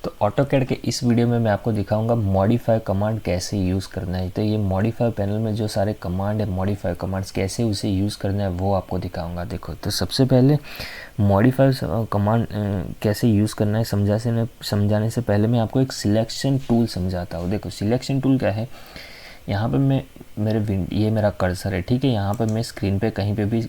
तो ऑटोकैड के इस वीडियो में मैं आपको दिखाऊंगा मॉडिफाई कमांड कैसे यूज़ करना है। तो ये मॉडिफाई पैनल में जो सारे कमांड है, मॉडिफाई कमांड्स कैसे उसे यूज़ करना है वो आपको दिखाऊंगा। देखो, तो सबसे पहले मॉडिफाई कमांड कैसे यूज़ करना है समझाने से पहले मैं आपको एक सिलेक्शन टूल समझाता हूँ। देखो, सिलेक्शन टूल क्या है। यहाँ पे ये मेरा कर्सर है, ठीक है। यहाँ पे मैं स्क्रीन पे कहीं पे भी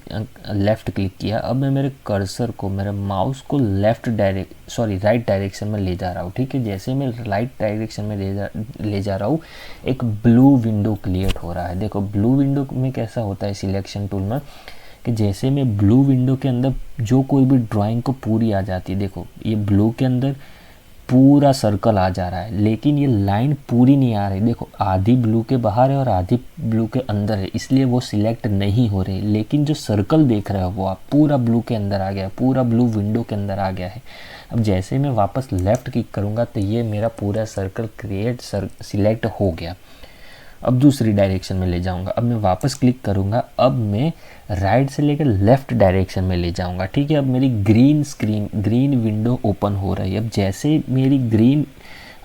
लेफ़्ट क्लिक किया। अब मैं मेरे कर्सर को, मेरे माउस को राइट डायरेक्शन में ले जा रहा हूँ, ठीक है। जैसे मैं राइट डायरेक्शन में ले जा रहा हूँ, एक ब्लू विंडो क्रिएट हो रहा है। देखो, ब्लू विंडो में कैसा होता है सिलेक्शन टूल में कि जैसे मैं ब्लू विंडो के अंदर जो कोई भी ड्राइंग को पूरी आ जाती है। देखो, ये ब्लू के अंदर पूरा सर्कल आ जा रहा है, लेकिन ये लाइन पूरी नहीं आ रही। देखो, आधी ब्लू के बाहर है और आधी ब्लू के अंदर है, इसलिए वो सिलेक्ट नहीं हो रही। लेकिन जो सर्कल देख रहे हो वो आप पूरा ब्लू के अंदर आ गया, पूरा ब्लू विंडो के अंदर आ गया है। अब जैसे मैं वापस लेफ़्ट क्लिक करूँगा तो ये मेरा पूरा सर्कल सिलेक्ट हो गया। अब दूसरी डायरेक्शन में ले जाऊंगा। अब मैं वापस क्लिक करूंगा, अब मैं राइट से लेकर लेफ़्ट डायरेक्शन में ले जाऊंगा, ठीक है। अब मेरी ग्रीन विंडो ओपन हो रही है। अब जैसे मेरी ग्रीन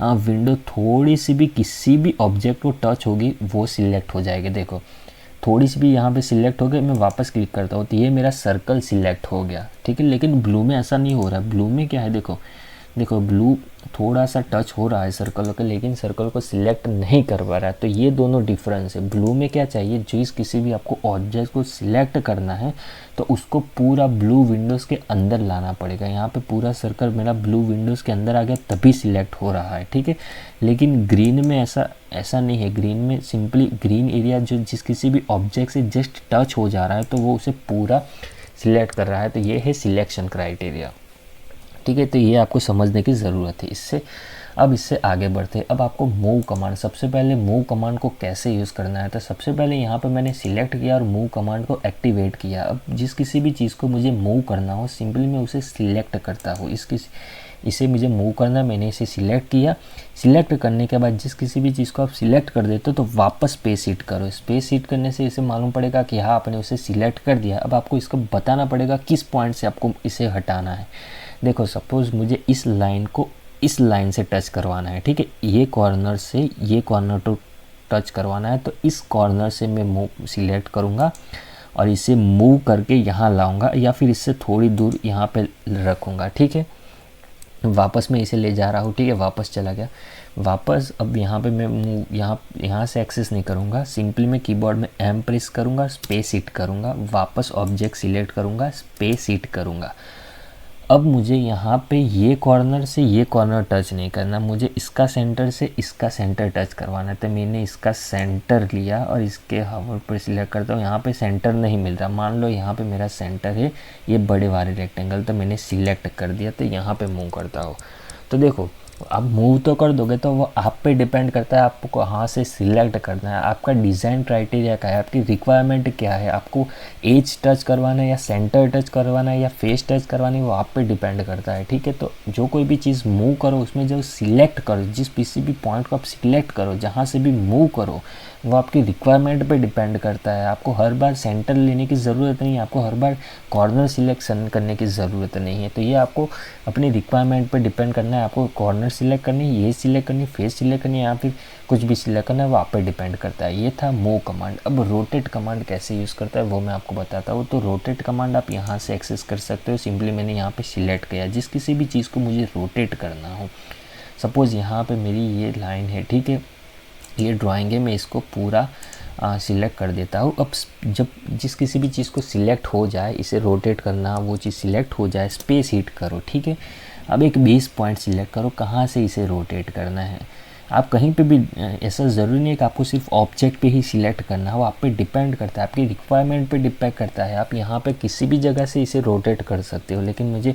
विंडो थोड़ी सी भी किसी भी ऑब्जेक्ट को टच होगी वो सिलेक्ट हो जाएगी। देखो, थोड़ी सी भी यहाँ पे सिलेक्ट हो गई। मैं वापस क्लिक करता हूँ तो ये मेरा सर्कल सिलेक्ट हो गया, ठीक है। लेकिन ब्लू में ऐसा नहीं हो रहा। ब्लू में क्या है, देखो ब्लू थोड़ा सा टच हो रहा है सर्कल को, लेकिन सर्कल को सिलेक्ट नहीं कर पा रहा है। तो ये दोनों डिफरेंस है। ब्लू में क्या चाहिए, किसी भी आपको ऑब्जेक्ट को सिलेक्ट करना है तो उसको पूरा ब्लू विंडोज़ के अंदर लाना पड़ेगा। यहाँ पे पूरा सर्कल मेरा ब्लू विंडोज़ के अंदर आ गया तभी सिलेक्ट हो रहा है, ठीक है। लेकिन ग्रीन में ऐसा नहीं है। ग्रीन में सिंपली ग्रीन एरिया जो किसी भी ऑब्जेक्ट से जस्ट टच हो जा रहा है तो वो उसे पूरा सिलेक्ट कर रहा है। तो ये है सिलेक्शन क्राइटेरिया, ठीक है। तो ये आपको समझने की ज़रूरत है। इससे आगे बढ़ते हैं। अब आपको मूव कमांड, सबसे पहले मूव कमांड को कैसे यूज़ करना है। तो सबसे पहले यहाँ पे मैंने सिलेक्ट किया और मूव कमांड को एक्टिवेट किया। अब किसी भी चीज़ को मुझे मूव करना हो, सिंपली मैं उसे सिलेक्ट करता हूँ। इसे मुझे मूव करना, मैंने इसे सिलेक्ट किया। सिलेक्ट करने के बाद किसी भी चीज़ को आप सिलेक्ट कर देते हो तो वापस स्पेस हिट करो। स्पेस हिट करने से इसे मालूम पड़ेगा कि हाँ, आपने उसे सिलेक्ट कर दिया। अब आपको इसको बताना पड़ेगा किस पॉइंट से आपको इसे हटाना है। देखो, सपोज़ मुझे इस लाइन को इस लाइन से टच करवाना है, ठीक है। ये कॉर्नर से ये कॉर्नर तो टच करवाना है, तो इस कॉर्नर से मैं मूव सिलेक्ट करूँगा और इसे मूव करके यहाँ लाऊंगा, या फिर इससे थोड़ी दूर यहाँ पे रखूँगा, ठीक है। वापस मैं इसे ले जा रहा हूँ, ठीक है। वापस चला गया। वापस अब यहाँ पे मैं मूव यहाँ से एक्सेस नहीं करूँगा। सिंपली मैं कीबोर्ड में एम प्रेस करूँगा, स्पेस हिट करूँगा, वापस ऑब्जेक्ट सिलेक्ट करूँगा, स्पेस हिट करूँगा। अब मुझे यहाँ पे ये कॉर्नर से ये कॉर्नर टच नहीं करना, मुझे इसका सेंटर से इसका सेंटर टच करवाना है। तो मैंने इसका सेंटर लिया और इसके हवर पर सिलेक्ट करता हूँ। यहाँ पे सेंटर नहीं मिल रहा, मान लो यहाँ पे मेरा सेंटर है ये बड़े वाले रेक्टेंगल, तो मैंने सिलेक्ट कर दिया। तो यहाँ पे मूव करता हूँ। तो देखो, आप मूव तो कर दोगे तो वो आप पे डिपेंड करता है आपको कहाँ से सिलेक्ट करना है। आपका डिज़ाइन क्राइटेरिया क्या है, आपकी रिक्वायरमेंट क्या है, आपको एज टच करवाना है या सेंटर टच करवाना है या फेस टच करवाना है, वो आप पे डिपेंड करता है, ठीक है। तो जो कोई भी चीज़ मूव करो उसमें जो सिलेक्ट करो, किसी भी पॉइंट को आप सिलेक्ट करो, जहाँ से भी मूव करो, वो आपकी रिक्वायरमेंट पे डिपेंड करता है। आपको हर बार सेंटर लेने की ज़रूरत नहीं है, आपको हर बार कॉर्नर सिलेक्शन करने की ज़रूरत नहीं है। तो ये आपको अपनी रिक्वायरमेंट पे डिपेंड करना है। आपको कॉर्नर सिलेक्ट करनी है, ये सिलेक्ट करनी है, फेस सिलेक्ट करनी है, या फिर कुछ भी सिलेक्ट करना है, वो आप पे डिपेंड करता है। ये था मूव कमांड। अब रोटेट कमांड कैसे यूज़ करता है वो मैं आपको बताता हूँ। तो रोटेट कमांड आप यहाँ से एक्सेस कर सकते हो। सिंपली मैंने यहाँ पे सिलेक्ट किया किसी भी चीज़ को मुझे रोटेट करना हो। सपोज़ यहाँ पे मेरी ये लाइन है, ठीक है, ये ड्राइंग है, मैं इसको पूरा सिलेक्ट कर देता हूँ। अब जब किसी भी चीज़ को सिलेक्ट हो जाए, इसे रोटेट करना, वो चीज़ सिलेक्ट हो जाए, स्पेस हिट करो, ठीक है। अब एक बेस पॉइंट सिलेक्ट करो कहाँ से इसे रोटेट करना है। आप कहीं पे भी, ऐसा ज़रूरी नहीं है कि आपको सिर्फ ऑब्जेक्ट पे ही सिलेक्ट करना हो, आप पे डिपेंड करता है, आपकी रिक्वायरमेंट पे डिपेंड करता है। आप यहाँ पे किसी भी जगह से इसे रोटेट कर सकते हो, लेकिन मुझे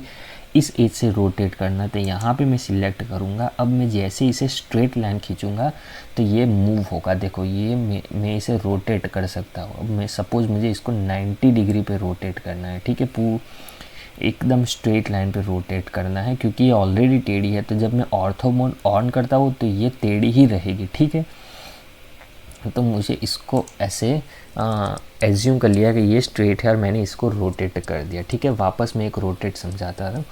इस एज से रोटेट करना है तो यहाँ पे मैं सिलेक्ट करूँगा। अब मैं जैसे इसे स्ट्रेट लाइन खींचूँगा तो ये मूव होगा। देखो, ये मैं इसे रोटेट कर सकता हूँ। अब मैं सपोज़ मुझे इसको 90 डिग्री पे रोटेट करना है, ठीक है, एकदम स्ट्रेट लाइन पे रोटेट करना है, क्योंकि ये ऑलरेडी टेढ़ी है। तो जब मैं ऑर्थो मोड ऑन करता हूँ तो ये टेढ़ी ही रहेगी, ठीक है। तो मुझे इसको ऐसे एज्यूम कर लिया कि ये स्ट्रेट है और मैंने इसको रोटेट कर दिया, ठीक है। वापस मैं एक रोटेट समझाता हूँ।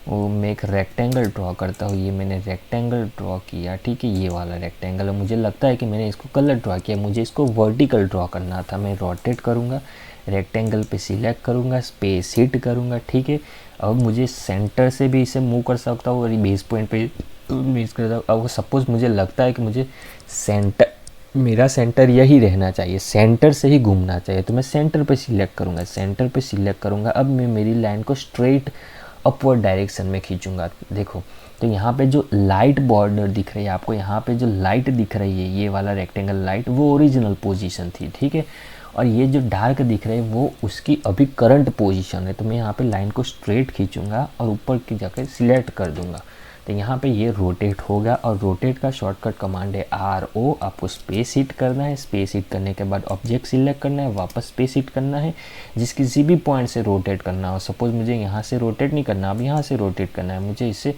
वो मैं एक रेक्टेंगल ड्रॉ करता हूँ। ये मैंने रेक्टेंगल ड्रॉ किया, ठीक है, ये वाला रेक्टेंगल है। मुझे लगता है कि मैंने इसको कलर ड्रॉ किया, मुझे इसको वर्टिकल ड्रॉ करना था। मैं रोटेट करूँगा, रेक्टेंगल पे सिलेक्ट करूँगा, स्पेस हिट करूँगा, ठीक है। अब मुझे सेंटर से भी इसे मूव कर सकता हूँ और बेस पॉइंट पे मीन्स करता हूँ। अब सपोज़ मुझे लगता है कि मुझे सेंटर, मेरा सेंटर यही रहना चाहिए, सेंटर से ही घूमना चाहिए, तो मैं सेंटर पे सिलेक्ट करूँगा, सेंटर पे सिलेक्ट करूँगा। अब मैं मेरी लाइन को स्ट्रेट अपवर्ड डायरेक्शन में खींचूंगा। देखो, तो यहाँ पे जो लाइट बॉर्डर दिख रही है आपको, यहाँ पे जो लाइट दिख रही है, ये वाला रेक्टेंगल लाइट, वो ओरिजिनल पोजीशन थी, ठीक है। और ये जो डार्क दिख रहे हैं वो उसकी अभी करंट पोजीशन है। तो मैं यहाँ पे लाइन को स्ट्रेट खींचूंगा और ऊपर की जाकर सिलेक्ट कर दूंगा, तो यहाँ पे ये रोटेट होगा। और रोटेट का शॉर्टकट कमांड है RO। आपको स्पेस हिट करना है, स्पेस हिट करने के बाद ऑब्जेक्ट सिलेक्ट करना है, वापस स्पेस हिट करना है, जिस किसी भी पॉइंट से रोटेट करना हो। सपोज़ मुझे यहाँ से रोटेट नहीं करना, अब यहाँ से रोटेट करना है मुझे,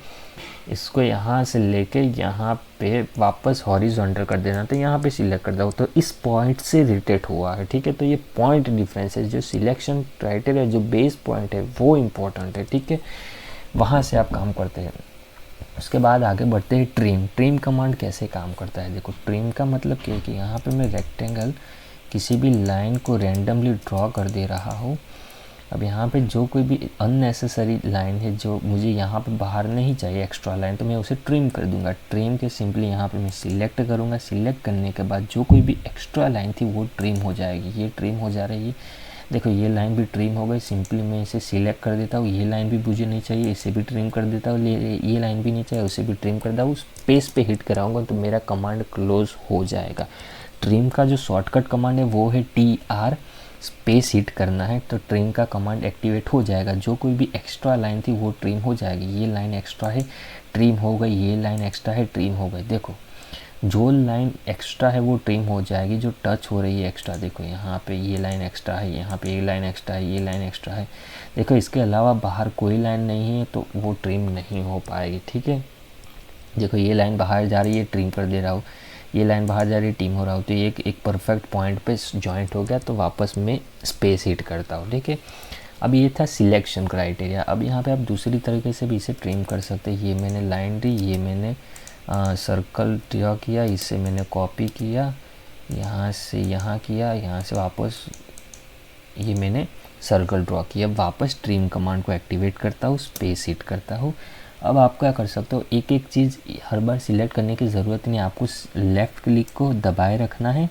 इसको यहाँ से लेके यहाँ पे वापस हॉरिजॉन्टल कर देना, तो यहाँ पे सिलेक्ट कर दो, तो इस पॉइंट से रोटेट हुआ है, ठीक है। तो ये पॉइंट डिफरेंस है, जो सिलेक्शन क्राइटेरिया, जो बेस पॉइंट है वो इम्पोर्टेंट है, ठीक है। वहाँ से आप काम करते हैं। उसके बाद आगे बढ़ते हैं ट्रिम। ट्रिम कमांड कैसे काम करता है, देखो, ट्रिम का मतलब क्या है कि यहाँ पे मैं रेक्टेंगल किसी भी लाइन को रैंडमली ड्रॉ कर दे रहा हूँ। अब यहाँ पे जो कोई भी अननेसेसरी लाइन है जो मुझे यहाँ पे बाहर नहीं चाहिए, एक्स्ट्रा लाइन, तो मैं उसे ट्रिम कर दूंगा। ट्रिम के सिंपली यहाँ पे मैं सिलेक्ट करूँगा, सिलेक्ट करने के बाद जो कोई भी एक्स्ट्रा लाइन थी वो ट्रिम हो जाएगी। ये ट्रिम हो जा रही है, देखो ये लाइन भी ट्रिम हो गई। सिंपली मैं इसे सिलेक्ट कर देता हूँ, ये लाइन भी मुझे नहीं चाहिए, इसे भी ट्रिम कर देता हूँ, ये लाइन भी नहीं चाहिए, उसे भी ट्रिम कर देता हूँ। स्पेस पे हिट कराऊंगा तो मेरा कमांड क्लोज हो जाएगा। ट्रिम का जो शॉर्टकट कमांड है वो है TR, स्पेस हिट करना है तो ट्रिम का कमांड एक्टिवेट हो जाएगा। जो कोई भी एक्स्ट्रा लाइन थी वो ट्रिम हो जाएगी। ये लाइन एक्स्ट्रा है, ट्रिम हो गई, ये लाइन एक्स्ट्रा है, ट्रिम हो गई। देखो, जो लाइन एक्स्ट्रा है वो ट्रिम हो जाएगी, जो टच हो रही है एक्स्ट्रा, देखो यहाँ पे ये लाइन एक्स्ट्रा है, यहाँ पे ये लाइन एक्स्ट्रा है, ये लाइन एक्स्ट्रा है। देखो, इसके अलावा बाहर कोई लाइन नहीं है तो वो ट्रिम नहीं हो पाएगी, ठीक है। देखो, ये लाइन बाहर जा रही है, ट्रिम कर दे रहा हूँ, ये लाइन बाहर जा रही है, ट्रिम हो रहा हूँ, तो ये एक परफेक्ट पॉइंट पे जॉइंट हो गया, तो वापस मैं स्पेस हिट करता हूँ, ठीक है। अब ये था सिलेक्शन क्राइटेरिया। अब यहाँ पे आप दूसरी तरीके से भी इसे ट्रिम कर सकते हैं। ये मैंने लाइन दी, ये मैंने सर्कल ड्रॉ किया, इससे मैंने कॉपी किया, यहाँ से यहाँ किया, यहाँ से वापस ये मैंने सर्कल ड्रॉ किया। वापस ट्रिम कमांड को एक्टिवेट करता हूँ, स्पेस हिट करता हूँ। अब आप क्या कर सकते हो, एक एक चीज़ हर बार सिलेक्ट करने की ज़रूरत नहीं, आपको लेफ़्ट क्लिक को दबाए रखना है।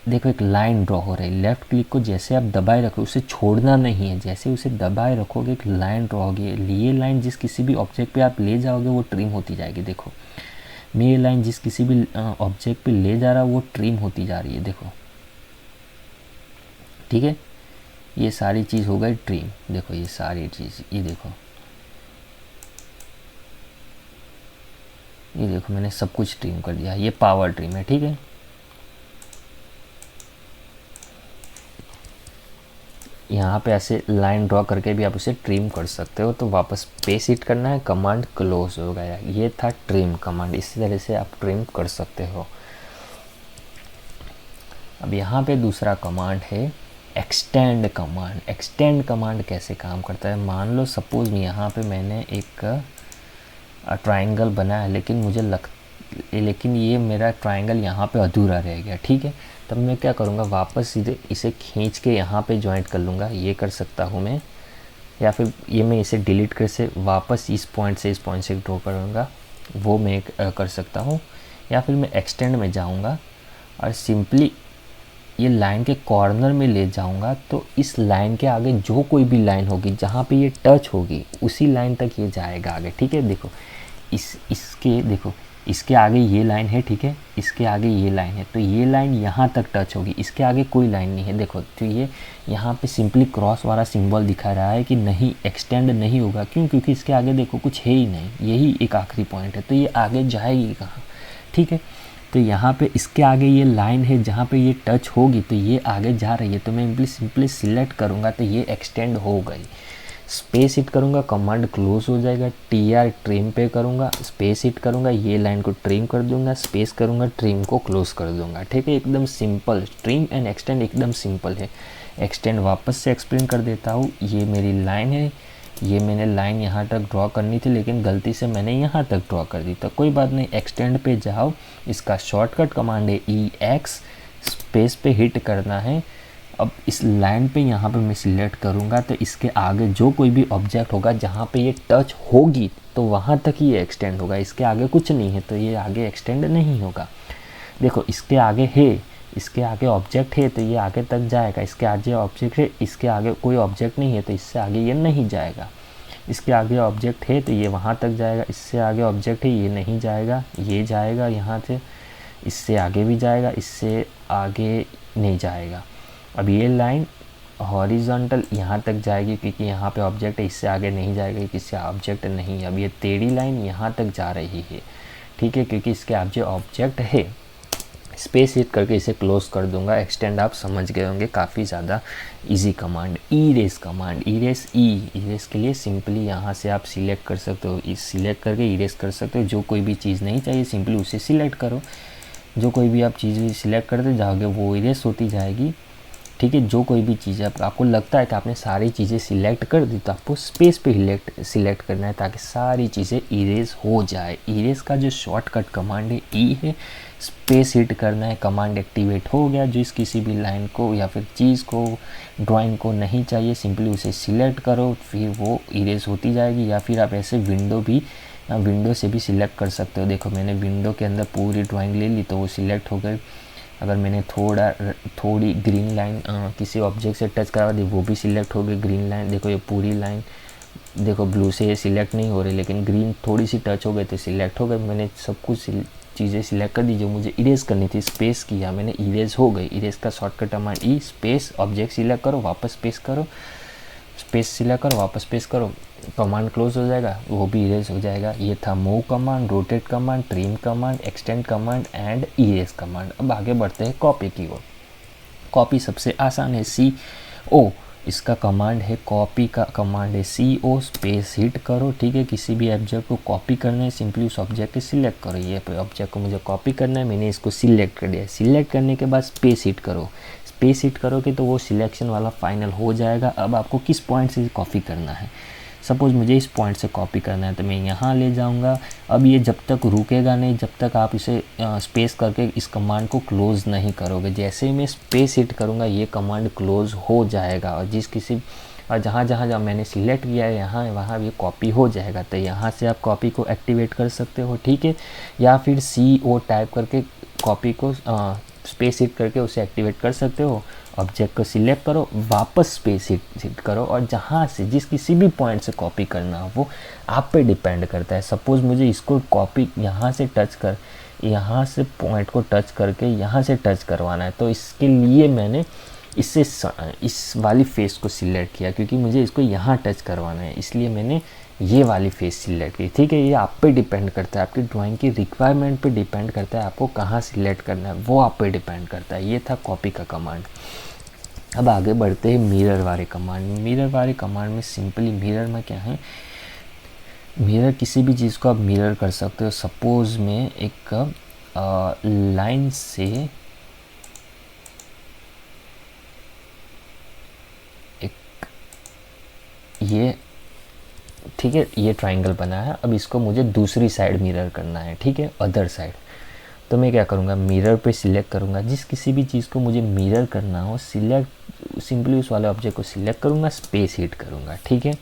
देखो, एक लाइन ड्रॉ हो रही है, लेफ़्ट क्लिक को जैसे आप दबाए रखो, उसे छोड़ना नहीं है, जैसे उसे दबाए रखोगे एक लाइन ड्रॉ होगी। ये लाइन जिस किसी भी ऑब्जेक्ट पे आप ले जाओगे वो ट्रिम होती जाएगी। देखो, मैं ये लाइन जिस किसी भी ऑब्जेक्ट पे ले जा रहा हूँ वो ट्रिम होती जा रही है, देखो, ठीक है। ये सारी चीज़ हो गई ट्रिम। देखो, ये सारी चीज़, ये देखो, ये देखो, मैंने सब कुछ ट्रिम कर दिया। ये पावर ट्रिम है, ठीक है। यहाँ पे ऐसे लाइन ड्रॉ करके भी आप उसे ट्रिम कर सकते हो। तो वापस स्पेस हिट करना है, कमांड क्लोज हो गया। ये था ट्रिम कमांड, इसी तरह से आप ट्रिम कर सकते हो। अब यहाँ पे दूसरा कमांड है एक्सटेंड कमांड। एक्सटेंड कमांड कैसे काम करता है, मान लो सपोज यहाँ पे मैंने एक ट्राइंगल बनाया, लेकिन ये मेरा ट्राइंगल यहाँ पे अधूरा रह गया, ठीक है। तब मैं क्या करूँगा, वापस सीधे इसे खींच के यहाँ पे जॉइंट कर लूँगा, ये कर सकता हूँ मैं। या फिर ये मैं इसे डिलीट कर से वापस इस पॉइंट से ड्रॉ करूँगा, वो मैं कर सकता हूँ। या फिर मैं एक्सटेंड में जाऊँगा और सिंपली ये लाइन के कॉर्नर में ले जाऊँगा, तो इस लाइन के आगे जो कोई भी लाइन होगी जहाँ पे ये टच होगी उसी लाइन तक ये जाएगा आगे, ठीक है। देखो, देखो, इसके आगे ये लाइन है, ठीक है, इसके आगे ये लाइन है, तो ये लाइन यहाँ तक टच होगी, इसके आगे कोई लाइन नहीं है। देखो, तो ये यहाँ पे सिंपली क्रॉस वाला सिंबल दिखा रहा है कि नहीं, एक्सटेंड नहीं होगा। क्यों? क्योंकि इसके आगे देखो कुछ है ही नहीं, यही एक आखिरी पॉइंट है, तो ये आगे जाएगी कहाँ, ठीक है। तो यहाँ पे इसके आगे ये लाइन है, जहाँ पे ये टच होगी तो ये आगे जा रही है, तो मैं सिंपली सिलेक्ट करूँगा तो ये एक्सटेंड हो गई। स्पेस हिट करूँगा, कमांड क्लोज हो जाएगा। TR ट्रिम पे करूँगा, स्पेस हिट करूँगा, ये लाइन को ट्रिम कर दूँगा, स्पेस करूँगा, ट्रिम को क्लोज कर दूँगा, ठीक है। एकदम सिंपल, ट्रिम एंड एक्सटेंड एकदम सिंपल है। एक्सटेंड वापस से एक्सप्लेन कर देता हूँ। ये मेरी लाइन है, ये मैंने लाइन यहाँ तक ड्रॉ करनी थी लेकिन गलती से मैंने यहाँ तक ड्रॉ कर दी, तो कोई बात नहीं, एक्सटेंड पे जाओ। इसका शॉर्टकट कमांड है EX, स्पेस पे हिट करना है। अब इस लाइन पे यहाँ पे मैं सिलेक्ट करूँगा तो इसके आगे जो कोई भी ऑब्जेक्ट होगा जहाँ पे ये टच होगी तो वहाँ तक ही ये एक्सटेंड होगा, इसके आगे कुछ नहीं है तो ये आगे एक्सटेंड नहीं होगा। देखो इसके आगे है, इसके आगे ऑब्जेक्ट है तो ये आगे तक जाएगा, इसके आगे ऑब्जेक्ट है, इसके आगे कोई ऑब्जेक्ट नहीं है तो इससे आगे ये नहीं जाएगा। इसके आगे ऑब्जेक्ट है तो ये वहाँ तक जाएगा, इससे आगे ऑब्जेक्ट है ये नहीं जाएगा, ये जाएगा यहाँ से, इससे आगे भी जाएगा, इससे आगे नहीं जाएगा। अब ये लाइन हॉरिजॉन्टल यहाँ तक जाएगी क्योंकि यहाँ पे ऑब्जेक्ट है, इससे आगे नहीं जाएगा क्योंकि इससे ऑब्जेक्ट नहीं है। अब ये टेढ़ी लाइन यहाँ तक जा रही है, ठीक है, क्योंकि इसके आगे ऑब्जेक्ट है। स्पेस हिट करके इसे क्लोज कर दूंगा। एक्सटेंड आप समझ गए होंगे, काफ़ी ज़्यादा easy command. Erase command, erase के लिए सिंपली यहाँ से आप सिलेक्ट कर सकते हो, इस सिलेक्ट करके इरेज कर सकते हो। जो कोई भी चीज़ नहीं चाहिए सिंपली उसे सिलेक्ट करो, जो कोई भी आप चीज़ सिलेक्ट करते जाओगे वो इरेज होती जाएगी, ठीक है। जो कोई भी चीज़ आपको लगता है कि आपने सारी चीज़ें सिलेक्ट कर दी तो आपको स्पेस पे सिलेक्ट करना है ताकि सारी चीज़ें इरेज हो जाए। इरेज का जो शॉर्टकट कमांड है ई है, स्पेस हिट करना है, कमांड एक्टिवेट हो गया। जिस किसी भी लाइन को या फिर चीज़ को, ड्राइंग को नहीं चाहिए सिंपली उसे सिलेक्ट करो, फिर वो इरेज होती जाएगी। या फिर आप ऐसे विंडो से भी सिलेक्ट कर सकते हो। देखो मैंने विंडो के अंदर पूरी ड्राइंग ले ली तो वो सिलेक्ट हो गई। अगर मैंने थोड़ी ग्रीन लाइन किसी ऑब्जेक्ट से टच करा दी वो भी सिलेक्ट हो गई ग्रीन लाइन। देखो ये पूरी लाइन, देखो ब्लू से ये सिलेक्ट नहीं हो रही लेकिन ग्रीन थोड़ी सी टच हो गई तो सिलेक्ट हो गई। मैंने सब कुछ चीज़ें सिलेक्ट कर दी जो मुझे इरेज करनी थी, स्पेस किया मैंने, इरेज हो गई। इरेज का शॉर्टकट कमांड ई, स्पेस, ऑब्जेक्ट सिलेक्ट करो, वापस पेस्ट करो, स्पेस सिलेक्ट करो, वापस पेस्ट करो, कमांड क्लोज हो जाएगा, वो भी इरेज हो जाएगा। ये था move command, rotate command, trim command, extend command and erase command. अब आगे बढ़ते हैं कॉपी की ओर। कॉपी सबसे आसान है, CO इसका कमांड है, कॉपी का कमांड है CO, स्पेस हिट करो, ठीक है। किसी भी ऑब्जेक्ट को कॉपी करना है सिंपली उस ऑब्जेक्ट को सिलेक्ट करो। ये ऑब्जेक्ट को मुझे कॉपी करना है, मैंने इसको सिलेक्ट कर दिया। सिलेक्ट करने के बाद स्पेस हिट करो, स्पेस हिट करोगे तो वो सिलेक्शन वाला फाइनल हो जाएगा। अब आपको किस पॉइंट से कॉपी करना है, सपोज़ मुझे इस पॉइंट से कॉपी करना है तो मैं यहाँ ले जाऊँगा। अब ये जब तक रुकेगा नहीं जब तक आप इसे स्पेस करके इस कमांड को क्लोज़ नहीं करोगे। जैसे ही मैं स्पेस हिट करूँगा ये कमांड क्लोज़ हो जाएगा और जहाँ मैंने सिलेक्ट किया है यहाँ वहाँ ये कॉपी हो जाएगा। तो यहाँ से आप कॉपी को एक्टिवेट कर सकते हो, ठीक है, या फिर CO टाइप करके कॉपी को स्पेस हिट करके उसे एक्टिवेट कर सकते हो। ऑब्जेक्ट को सिलेक्ट करो, वापस स्पेस हिट करो और जहाँ से जिस किसी भी पॉइंट से कॉपी करना हो वो आप पे डिपेंड करता है। सपोज़ मुझे इसको कॉपी यहाँ से पॉइंट को टच करके यहाँ से टच करवाना है तो इसके लिए मैंने इस वाली फेस को सिलेक्ट किया क्योंकि मुझे इसको यहाँ टच करवाना है, इसलिए मैंने ये वाली फेस सिलेक्ट की, ठीक है। ये आप पे डिपेंड करता है, आपकी ड्राइंग की रिक्वायरमेंट पे डिपेंड करता है, आपको कहाँ सिलेक्ट करना है वो आप पे डिपेंड करता है। ये था कॉपी का कमांड। अब आगे बढ़ते हैं मिरर वाले कमांड। मिरर वाले कमांड में सिंपली मिरर में क्या है, मिरर किसी भी चीज़ को आप मिरर कर सकते हो। सपोज़ मैं एक लाइन से ये, ठीक है, ये ट्राइंगल बना है। अब इसको मुझे दूसरी साइड मिरर करना है, ठीक है, अदर साइड। तो मैं क्या करूँगा, मिरर पे सिलेक्ट करूँगा। जिस किसी भी चीज़ को मुझे मिरर करना हो सिंपली उस वाले ऑब्जेक्ट को सिलेक्ट करूँगा, स्पेस हिट करूँगा, ठीक है।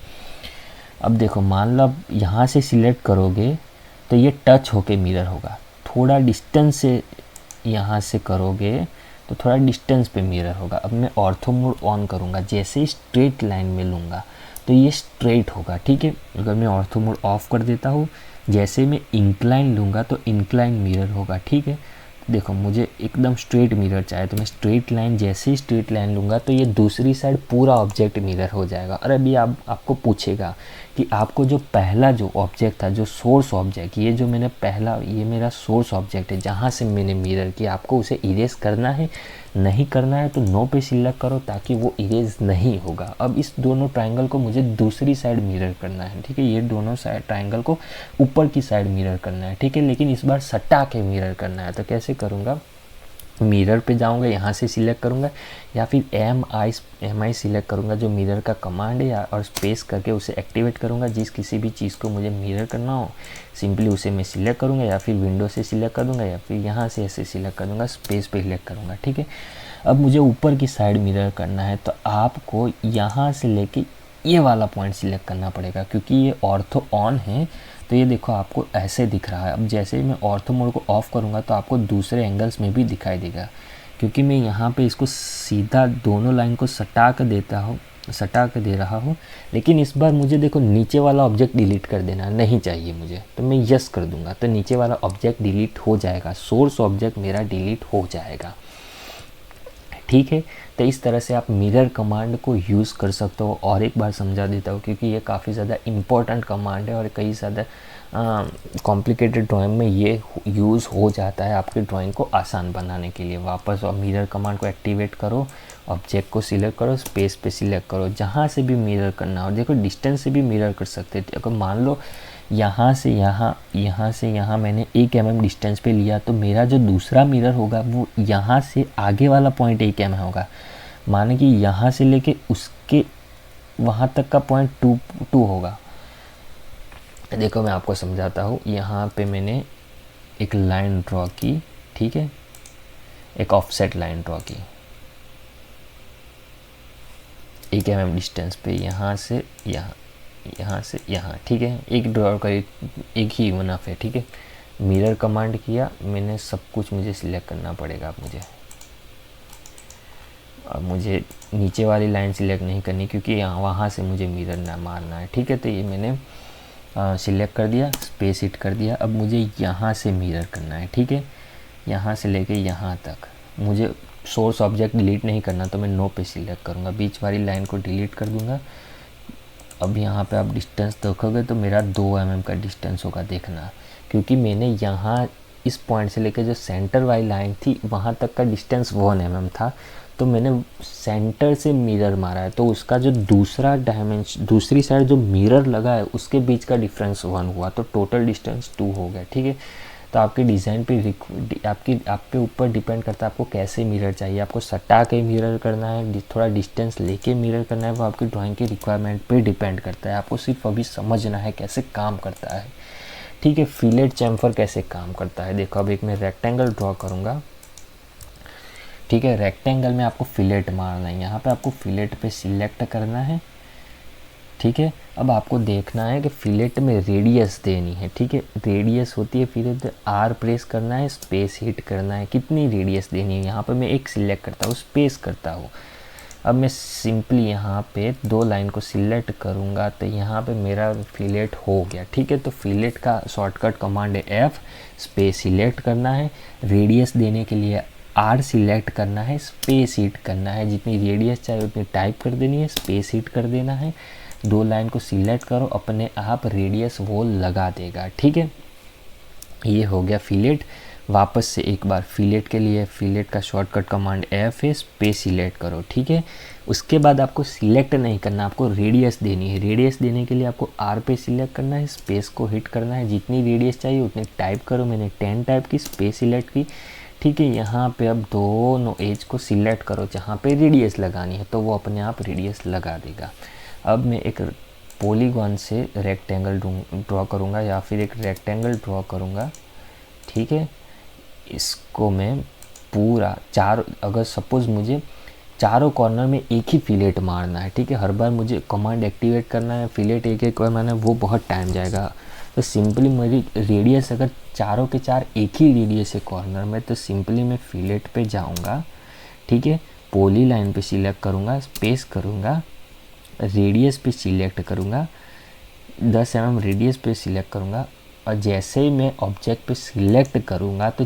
अब देखो मान लो आप यहाँ से सिलेक्ट करोगे तो ये टच होके मिरर होगा। थोड़ा डिस्टेंस से यहाँ से करोगे तो थोड़ा डिस्टेंस पे मिरर होगा। अब मैं ऑर्थो मोड ऑन करूँगा, जैसे ही स्ट्रेट लाइन में लूँगा तो ये स्ट्रेट होगा, ठीक है। अगर मैं ऑर्थो मोड ऑफ कर देता हूँ, जैसे मैं इंक्लाइन लूँगा तो इंक्लाइन मिरर होगा, ठीक है। देखो मुझे एकदम स्ट्रेट मिरर चाहिए तो मैं स्ट्रेट लाइन, जैसे ही स्ट्रेट लाइन लूँगा तो ये दूसरी साइड पूरा ऑब्जेक्ट मिरर हो जाएगा। और अभी आपको पूछेगा कि आपको जो पहला जो ऑब्जेक्ट था, जो सोर्स ऑब्जेक्ट, ये जो मैंने पहला, ये मेरा सोर्स ऑब्जेक्ट है जहाँ से मैंने मिरर किया, आपको उसे इरेज करना है, नहीं करना है तो नो पे सिलेक्ट करो ताकि वो इरेज नहीं होगा। अब इस दोनों ट्रायंगल को मुझे दूसरी साइड मिरर करना है, ठीक है। ये दोनों साइड ट्रायंगल को ऊपर की साइड मिरर करना है, ठीक है, लेकिन इस बार सटा के मिरर करना है। तो कैसे करूँगा, मिरर पे जाऊंगा, यहाँ से सिलेक्ट करूंगा, या फिर एम आई सिलेक्ट करूंगा जो मिरर का कमांड है, और स्पेस करके उसे एक्टिवेट करूंगा। जिस किसी भी चीज़ को मुझे मिरर करना हो सिंपली उसे मैं सिलेक्ट करूंगा, या फिर विंडो से सिलेक्ट कर दूंगा, या फिर यहाँ से ऐसे सिलेक्ट कर दूंगा, स्पेस पे सिलेक्ट करूँगा। ठीक है, अब मुझे ऊपर की साइड मिरर करना है तो आपको यहाँ से लेके ये वाला पॉइंट सिलेक्ट करना पड़ेगा, क्योंकि ये ऑर्थो ऑन है। तो ये देखो आपको ऐसे दिख रहा है। अब जैसे ही मैं ऑर्थो मोड को ऑफ़ करूँगा तो आपको दूसरे एंगल्स में भी दिखाई देगा, क्योंकि मैं यहाँ पे इसको सीधा दोनों लाइन को सटा कर दे रहा हूँ। लेकिन इस बार मुझे देखो नीचे वाला ऑब्जेक्ट डिलीट कर देना नहीं चाहिए मुझे, तो मैं यस कर दूंगा तो नीचे वाला ऑब्जेक्ट डिलीट हो जाएगा, सोर्स ऑब्जेक्ट मेरा डिलीट हो जाएगा। ठीक है, तो इस तरह से आप मिरर कमांड को यूज़ कर सकते हो। और एक बार समझा देता हूँ क्योंकि ये काफ़ी ज़्यादा इम्पोर्टेंट कमांड है और कई ज़्यादा कॉम्प्लिकेटेड ड्राइंग में ये यूज़ हो जाता है आपकी ड्राइंग को आसान बनाने के लिए। वापस और मिरर कमांड को एक्टिवेट करो, ऑब्जेक्ट को सिलेक्ट करो, स्पेस पे सिलेक्ट करो, जहाँ से भी मिरर करना हो। देखो डिस्टेंस से भी मिरर कर सकते थे। अगर मान लो यहाँ से यहाँ मैंने 1 mm डिस्टेंस पे लिया तो मेरा जो दूसरा मिरर होगा वो यहाँ से आगे वाला पॉइंट 1 mm होगा। माने कि यहाँ से लेके उसके वहाँ तक का पॉइंट 2 होगा। देखो मैं आपको समझाता हूँ। यहाँ पे मैंने एक लाइन ड्रॉ की, ठीक है, एक ऑफसेट लाइन ड्रॉ की 1 mm डिस्टेंस पे, यहाँ से यहाँ से यहाँ। ठीक है, एक ड्रॉ करी, एक ही इनफ है। ठीक है, मिरर कमांड किया मैंने, सब कुछ मुझे सिलेक्ट करना पड़ेगा अब मुझे। अब मुझे नीचे वाली लाइन सिलेक्ट नहीं करनी क्योंकि यहाँ वहाँ से मुझे मिरर ना मारना है। ठीक है, तो ये मैंने सिलेक्ट कर दिया, स्पेस हिट कर दिया। अब मुझे यहाँ से मिरर करना है। ठीक है, यहाँ से लेके यहाँ तक मुझे सोर्स ऑब्जेक्ट डिलीट नहीं करना, तो मैं नो पे सिलेक्ट करूँगा, बीच वाली लाइन को डिलीट कर दूँगा। अब यहाँ पे आप डिस्टेंस देखोगे तो मेरा 2 mm का डिस्टेंस होगा, देखना, क्योंकि मैंने यहाँ इस पॉइंट से लेकर जो सेंटर वाली लाइन थी वहाँ तक का डिस्टेंस 1 mm था, तो मैंने सेंटर से मिरर मारा है, तो उसका जो दूसरी साइड जो मिरर लगा है उसके बीच का डिफरेंस 1 हुआ, तो टोटल डिस्टेंस 2 हो गया। ठीक है, तो आपके डिज़ाइन पे आप पे ऊपर डिपेंड करता है आपको कैसे मिरर चाहिए। आपको सटा के मिरर करना है, थोड़ा डिस्टेंस लेके मिरर करना है, वो आपकी ड्राइंग की रिक्वायरमेंट पे डिपेंड करता है। आपको सिर्फ अभी समझना है कैसे काम करता है। ठीक है, फिलेट चैम्फर कैसे काम करता है देखो। अब एक मैं रेक्टेंगल ड्रॉ करूँगा। ठीक है, रेक्टेंगल में आपको फिलेट मारना है, यहाँ पे आपको फिलेट पे सिलेक्ट करना है। ठीक है, अब आपको देखना है कि फिलेट में रेडियस देनी है। ठीक है, रेडियस होती है, फिर आर प्रेस करना है, स्पेस हिट करना है, कितनी रेडियस देनी है। यहाँ पे मैं 1 सिलेक्ट करता हूँ, स्पेस करता हूँ। अब मैं सिंपली यहाँ पे 2 लाइन को सिलेक्ट करूँगा तो यहाँ पे मेरा फिलेट हो गया। ठीक है, तो फिलेट का शॉर्टकट कमांड है F, स्पेस सिलेक्ट करना है, रेडियस देने के लिए R सिलेक्ट करना है, स्पेस हिट करना है, जितनी रेडियस चाहिए उतनी टाइप कर देनी है, स्पेस हिट कर देना है। 2 लाइन को सिलेक्ट करो, अपने आप रेडियस वो लगा देगा। ठीक है, ये हो गया फिलेट। वापस से एक बार फिलेट के लिए फिलेट का शॉर्टकट कमांड F है, स्पेस सिलेक्ट करो। ठीक है, उसके बाद आपको सिलेक्ट नहीं करना, आपको रेडियस देनी है। रेडियस देने के लिए आपको R पे सिलेक्ट करना है, स्पेस को हिट करना है, जितनी रेडियस चाहिए उतनी टाइप करो। मैंने 10 टाइप की, स्पेस सिलेक्ट की। ठीक है, यहाँ पे अब दोनों एज को सिलेक्ट करो जहाँ पे रेडियस लगानी है, तो वो अपने आप रेडियस लगा देगा। अब मैं एक पॉलीगॉन से रेक्टेंगल ड्रॉ करूँगा, या फिर एक रेक्टेंगल ड्रॉ करूँगा। ठीक है, इसको मैं पूरा अगर सपोज़ मुझे चारों कॉर्नर में एक ही फिलेट मारना है। ठीक है, हर बार मुझे कमांड एक्टिवेट करना है, फिलेट एक बार मारना है, वो बहुत टाइम जाएगा। तो सिंपली मेरी रेडियस अगर चारों के चार एक ही रेडियस है कॉर्नर में, तो सिंपली मैं फिलेट पे जाऊंगा। ठीक है, पॉली लाइन पे सिलेक्ट करूंगा, स्पेस करूंगा, रेडियस पे सिलेक्ट करूंगा, 10 mm रेडियस पे सिलेक्ट करूंगा, और जैसे ही मैं ऑब्जेक्ट पे सिलेक्ट करूंगा तो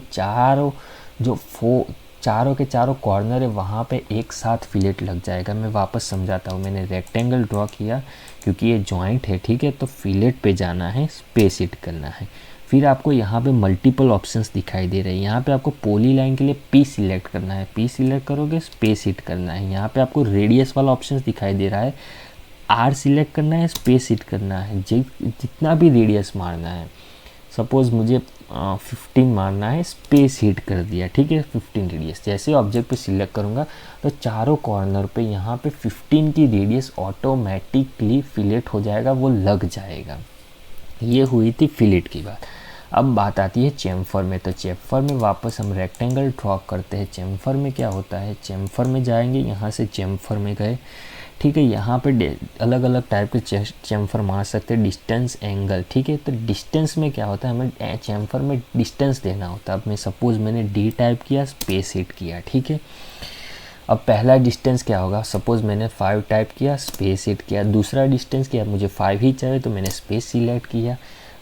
चारों के चारों कॉर्नर है वहाँ पे एक साथ फिलेट लग जाएगा। मैं वापस समझाता हूँ। मैंने रेक्टेंगल ड्रॉ किया क्योंकि ये जॉइंट है। ठीक है, तो फिलेट पे जाना है, स्पेस हिट करना है। फिर आपको यहाँ पे मल्टीपल ऑप्शंस दिखाई दे रहे हैं। यहाँ पे आपको पॉली लाइन के लिए P सिलेक्ट करना है, P सिलेक्ट करोगे, स्पेस हिट करना है। यहाँ पे आपको रेडियस वाला ऑप्शंस दिखाई दे रहा है, R सिलेक्ट करना है, स्पेस हिट करना है, जितना भी रेडियस मारना है। सपोज़ मुझे 15 मारना है, स्पेस हिट कर दिया, ठीक है, 15 रेडियस। जैसे ऑब्जेक्ट पे सिलेक्ट करूँगा तो चारों कॉर्नर पे यहाँ पे 15 की रेडियस ऑटोमेटिकली फिलेट हो जाएगा, वो लग जाएगा। ये हुई थी फिलेट की बात। अब बात आती है चेम्फर में। तो चेम्फर में वापस हम रेक्टेंगल ड्रॉ करते हैं। चेम्फर में क्या होता है, चेम्फर में जाएंगे, यहाँ से चेम्फर में गए, ठीक है। यहाँ पे अलग अलग टाइप के चेम्फर मार सकते हैं, डिस्टेंस, एंगल, ठीक है। तो डिस्टेंस में क्या होता है, हमें चेम्फर में डिस्टेंस देना होता है। अब मैं सपोज़ मैंने डी टाइप किया, स्पेस हिट किया, ठीक है। अब पहला डिस्टेंस क्या होगा, सपोज़ मैंने 5 टाइप किया, स्पेस हिट किया। दूसरा डिस्टेंस क्या, मुझे 5 ही चाहिए तो मैंने स्पेस सिलेक्ट किया।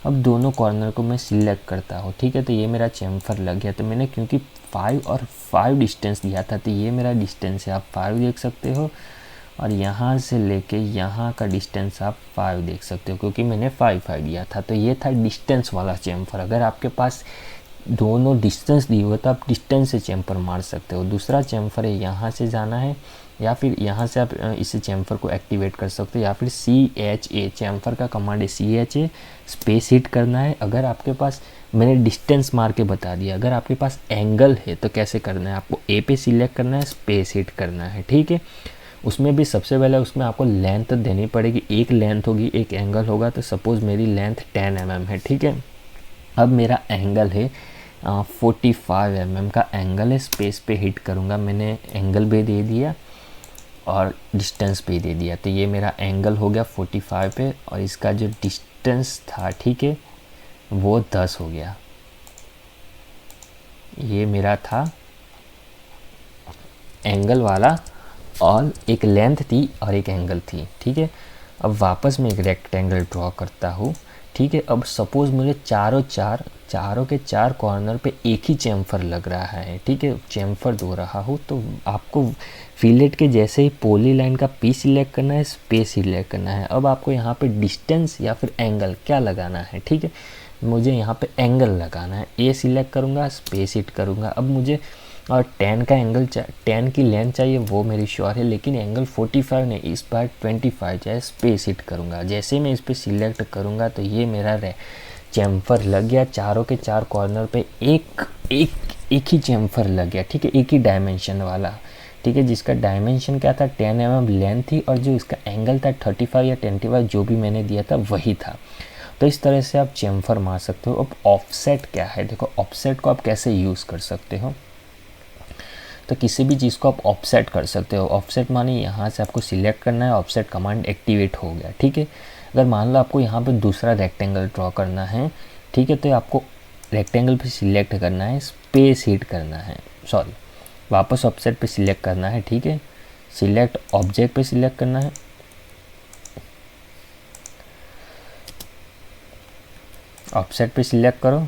अब दोनों कॉर्नर को मैं सिलेक्ट करता हूँ, ठीक है। तो ये मेरा चेम्फर लग गया। तो मैंने क्योंकि 5 और 5 डिस्टेंस दिया था, तो ये मेरा डिस्टेंस है, आप 5 देख सकते हो। और यहाँ से लेके यहाँ का डिस्टेंस आप 5 देख सकते हो, क्योंकि मैंने 5 दिया था। तो ये था डिस्टेंस वाला चेम्फर। अगर आपके पास दोनों डिस्टेंस दी हुई तो आप डिस्टेंस से चेम्फर मार सकते हो। दूसरा चेम्फर है, यहाँ से जाना है, या फिर यहाँ से आप इस चेम्फर को एक्टिवेट कर सकते हो, या फिर CHA, चेम्फर का कमांड है CHA, स्पेस हिट करना है। अगर आपके पास, मैंने डिस्टेंस मार के बता दिया, अगर आपके पास एंगल है तो कैसे करना है, आपको A पे सिलेक्ट करना है, स्पेस हिट करना है, ठीक है। उसमें भी सबसे पहले उसमें आपको लेंथ देनी पड़ेगी, एक लेंथ होगी, एक एंगल होगा। तो सपोज़ मेरी लेंथ 10 mm है, ठीक है। अब मेरा एंगल है 45 mm का एंगल है, स्पेस पे हिट करूँगा, मैंने एंगल भी दे दिया और डिस्टेंस भी दे दिया। तो ये मेरा एंगल हो गया 45 पे, और इसका जो डिस्टेंस था, ठीक है, वो 10 हो गया। ये मेरा था एंगल वाला, और एक लेंथ थी और एक एंगल थी, ठीक है। अब वापस मैं एक रेक्टेंगल ड्रॉ करता हूँ, ठीक है। अब सपोज़ मुझे चारों के 4 कॉर्नर पे एक ही चेम्फर लग रहा है, ठीक है, चेम्फर दो रहा हूँ। तो आपको फिलेट के जैसे ही पॉली लाइन का P सिलेक्ट करना है, स्पेस सिलेक्ट करना है। अब आपको यहाँ पे डिस्टेंस या फिर एंगल क्या लगाना है, ठीक है। मुझे यहाँ पे एंगल लगाना है, A सिलेक्ट करूँगा, स्पेस हिट करूँगा। अब मुझे और 10 का एंगल 10 की लेंथ चाहिए, वो मेरी श्योर है, लेकिन एंगल 45 नहीं, इस बार 25 चाहिए, स्पेस हिट करूँगा। जैसे मैं इस पर सिलेक्ट करूँगा तो ये मेरा चेम्फर लग गया। चारों के 4 कॉर्नर पे एक ही चेम्फर लग गया, ठीक है, एक ही डायमेंशन वाला, ठीक है, जिसका डायमेंशन क्या था, 10 mm लेंथ थी, और जो इसका एंगल था 35 या 25 जो भी मैंने दिया था वही था। तो इस तरह से आप चेम्फर मार सकते हो। अब ऑफसेट क्या है, देखो ऑफसेट को आप कैसे यूज़ कर सकते हो। तो किसी भी चीज़ को आप ऑफसेट कर सकते हो। ऑफसेट माने यहाँ से आपको सिलेक्ट करना है, ऑफसेट कमांड एक्टिवेट हो गया, ठीक है। अगर मान लो आपको यहाँ पे दूसरा रेक्टेंगल ड्रॉ करना है, ठीक है, तो आपको रेक्टेंगल पे सिलेक्ट करना है, स्पेस हिट करना है, सॉरी, वापस ऑफसेट पे सिलेक्ट करना है, ठीक है, सिलेक्ट ऑब्जेक्ट पे सिलेक्ट करना है, ऑफसेट पे सिलेक्ट करो।